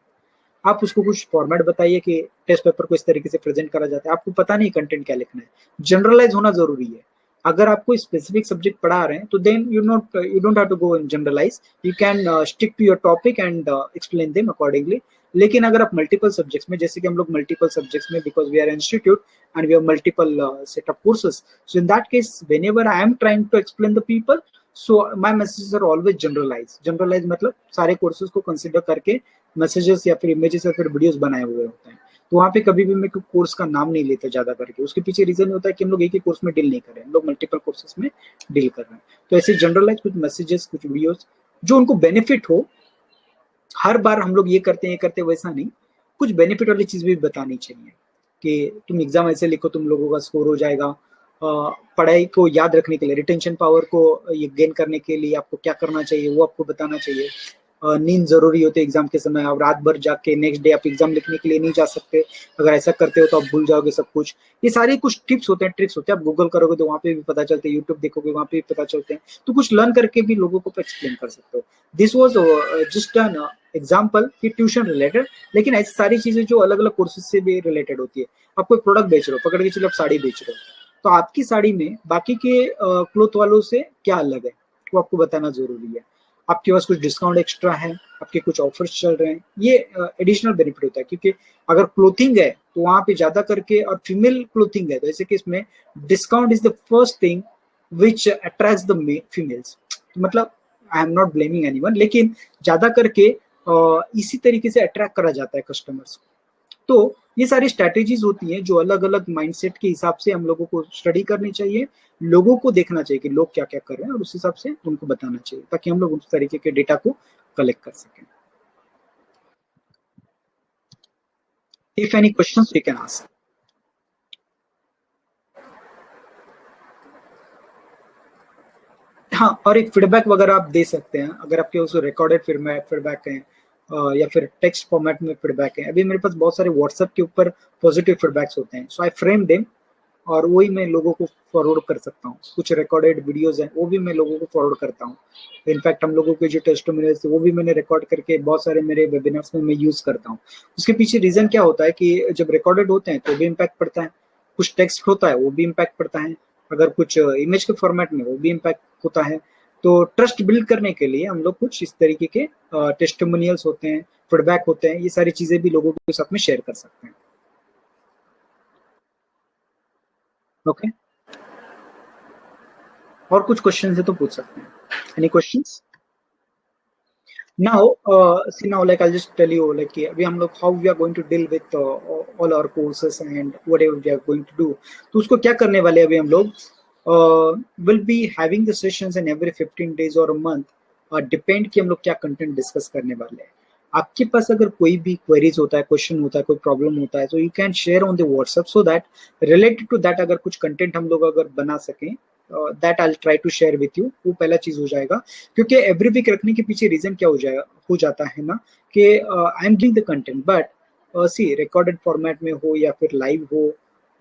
आप उसको कुछ फॉर्मेट बताइए कि टेस्ट पेपर को इस तरीके से प्रेजेंट करा जाता है, आपको पता नहीं कंटेंट क्या लिखना है, जनरलाइज होना जरूरी है। अगर आपको स्पेसिफिक सब्जेक्ट पढ़ा रहे हैं तो then you don't have to go in generalize, you can stick to your topic and explain them accordingly. लेकिन अगर आप मल्टीपल सब्जेक्ट्स में, जैसे कि हम लोग मल्टीपल सब्जेक्ट्स में, because we are institute and we have multiple set of courses, so in that case whenever I am trying to explain the people, so my messages are always generalize. Generalize मतलब सारे courses को consider करके messages या फिर images या फिर videos बनाए हुए होते हैं। तो वहाँ पे कभी भी मैं कोर्स का नाम नहीं लेता ज्यादा करके, उसके पीछे रीजन होता है कि हम लोग एक ही कोर्स में डील नहीं कर रहे हैं, हम लोग मल्टीपल कोर्सेस में डील कर रहे हैं। तो ऐसे जनरलाइज कुछ मैसेजेस, कुछ वीडियोस जो उनको बेनिफिट हो। हर बार हम लोग ये करते हैं ये करते हैं वैसा नहीं, कुछ बेनिफिट वाली चीज भी बतानी चाहिए कि तुम एग्जाम ऐसे लिखो, तुम लोगों का स्कोर हो जाएगा। पढ़ाई को याद रखने के लिए, रिटेंशन पावर को ये गेन करने के लिए आपको क्या करना चाहिए वो आपको बताना चाहिए। नींद जरूरी होती है एग्जाम के समय, आप रात भर जाके नेक्स्ट डे आप एग्जाम लिखने के लिए नहीं जा सकते, अगर ऐसा करते हो तो आप भूल जाओगे सब कुछ। ये सारे कुछ टिप्स होते हैं, ट्रिक्स होते हैं, आप गूगल करोगे तो वहाँ पे भी पता चलते हैं, यूट्यूब देखोगे वहाँ पे भी पता चलते हैं, तो कुछ लर्न करके भी लोगों को एक्सप्लेन कर सकते हो। This was just an example कि ट्यूशन रिलेटेड, लेकिन ऐसी सारी चीजें जो अलग अलग कोर्सेज से भी रिलेटेड होती है। आप कोई प्रोडक्ट बेच रहे हो, पकड़ के चलो आप साड़ी बेच रहे हो, तो आपकी साड़ी में बाकी के क्लोथ वालों से क्या अलग है वो आपको बताना जरूरी है। आपके पास कुछ डिस्काउंट एक्स्ट्रा है, आपके कुछ ऑफर्स चल रहे हैं, ये एडिशनल बेनिफिट होता है। क्योंकि अगर क्लोथिंग है तो वहां पे ज्यादा करके, और फीमेल क्लोथिंग है तो ऐसे केस में discount is the first thing which attracts the females. मतलब I am not blaming anyone, लेकिन ज्यादा करके इसी तरीके से अट्रैक्ट करा जाता है कस्टमर्स को। तो ये सारी स्ट्रैटेजीज होती हैं जो अलग अलग माइंडसेट के हिसाब से हम लोगों को स्टडी करनी चाहिए, लोगों को देखना चाहिए कि लोग क्या क्या कर रहे हैं और उस हिसाब से उनको बताना चाहिए, ताकि हम लोग उस तरीके के डेटा को कलेक्ट कर सकें। If any questions you can ask. हाँ, और एक फीडबैक वगैरह आप दे सकते हैं अगर आपके उस रिकॉर्डेड फीडबैक है या फिर टेक्स्ट फॉर्मेट में फीडबैक है। अभी मेरे पास बहुत सारे व्हाट्सएप के ऊपर पॉजिटिव फीडबैक्स होते हैं, सो आई फ्रेम देम और वही मैं लोगों को फॉरवर्ड कर सकता हूँ। कुछ रिकॉर्डेड वीडियोस हैं वो भी मैं लोगों को फॉरवर्ड करता हूँ। इनफैक्ट हम लोगों के जो टेस्टिमोनियल्स वो भी मैंने रिकॉर्ड करके बहुत सारे मेरे वेबिनार्स में मैं यूज करता हूँ। उसके पीछे रीजन क्या होता है कि जब रिकॉर्डेड होते हैं तो भी इम्पैक्ट पड़ता है, कुछ टेक्स्ट होता है वो भी इम्पैक्ट पड़ता है, अगर कुछ इमेज के फॉर्मेट में वो भी इम्पैक्ट होता है, तो ट्रस्ट बिल्ड करने के लिए हम लोग कुछ इस तरीके के टेस्टिमोनियल्स होते हैं, फीडबैक होते हैं, ये सारी चीजें भी लोगों के साथ में शेयर कर सकते हैं. ओके, और कुछ क्वेश्चन है तो पूछ सकते हैं. Any questions? Now, see now, like I'll just tell you, like we हम लोग how we are going to deal with all our courses and whatever we are going to do. तो उसको क्या करने वाले हैं अभी हम लोग? Will be having the sessions in every 15 days or a month. Depend कि हम लोग क्या कंटेंट डिस्कस करने वाले हैं. आपके पास अगर कोई भी क्वेरीज होता है, क्वेश्चन होता है, कोई प्रॉब्लम होता है, तो you can share on the WhatsApp so that related to that अगर कुछ कंटेंट हम लोग अगर बना सकें, that I try to share with you. वो पहला चीज हो जाएगा. क्योंकि एवरी वीक रखने के पीछे रीजन क्या हो जाता है ना कि I am giving the content but see recorded format में हो या फिर लाइव हो,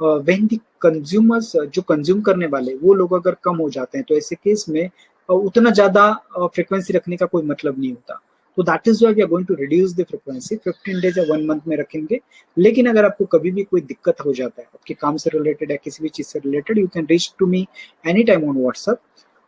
व्हेन द कंज्यूमर्स जो कंज्यूम करने वाले वो लोग अगर कम हो जाते हैं तो ऐसे केस में उतना ज्यादा फ्रिक्वेंसी रखने का कोई मतलब नहीं होता. तो that is why we are going to reduce the frequency. 15 days या 1 मंथ में रखेंगे. लेकिन अगर आपको कभी भी कोई दिक्कत हो जाता है आपके काम से रिलेटेड या किसी भी चीज से related, you can reach to me any time on WhatsApp.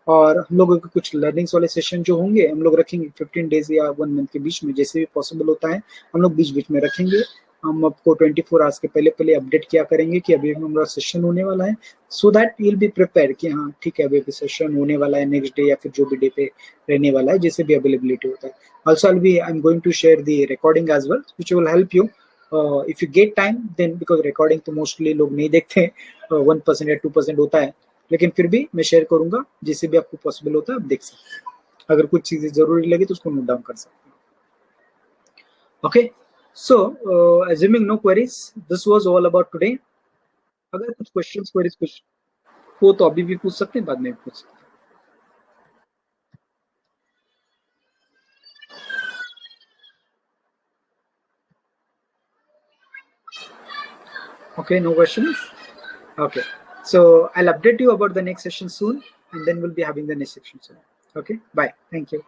और हम लोगों के कुछ लर्निंग्स वाले सेशन जो होंगे हम लोग रखेंगे 15 डेज या 1 मंथ के बीच में, जैसे भी पॉसिबल होता है हम लोग बीच बीच में रखेंगे. हम आपको 24 आवर्स के पहले पहले अपडेट किया करेंगे कि अभी हमारा सेशन होने वाला है, so that you will be prepare कि हाँ ठीक है अभी सेशन होने वाला है नेक्स्ट डे या फिर जो भी डे पे रहने वाला है, जैसे भी अवेलेबिलिटी होता है. Also I am going to share the recording as well which will help you if you get time then, because recording तो मोस्टली लोग नहीं देखते, 1% या 2% होता है. लेकिन फिर भी मैं शेयर करूंगा, जिससे भी आपको पॉसिबल होता है आप देख सकते हैं. अगर कुछ चीजें जरूरी लगे तो उसको नोट डाउन कर सकते हैं. Okay, so assuming no queries, this was all about today. अगर कुछ क्वेश्चंस क्वेरीज कुछ हो तो अभी भी पूछ सकते हैं, बाद में भी पूछ सकते हैं. Okay, no questions? Okay, so I'll update you about the next session soon and then we'll be having the next section soon. Okay, bye. Thank you.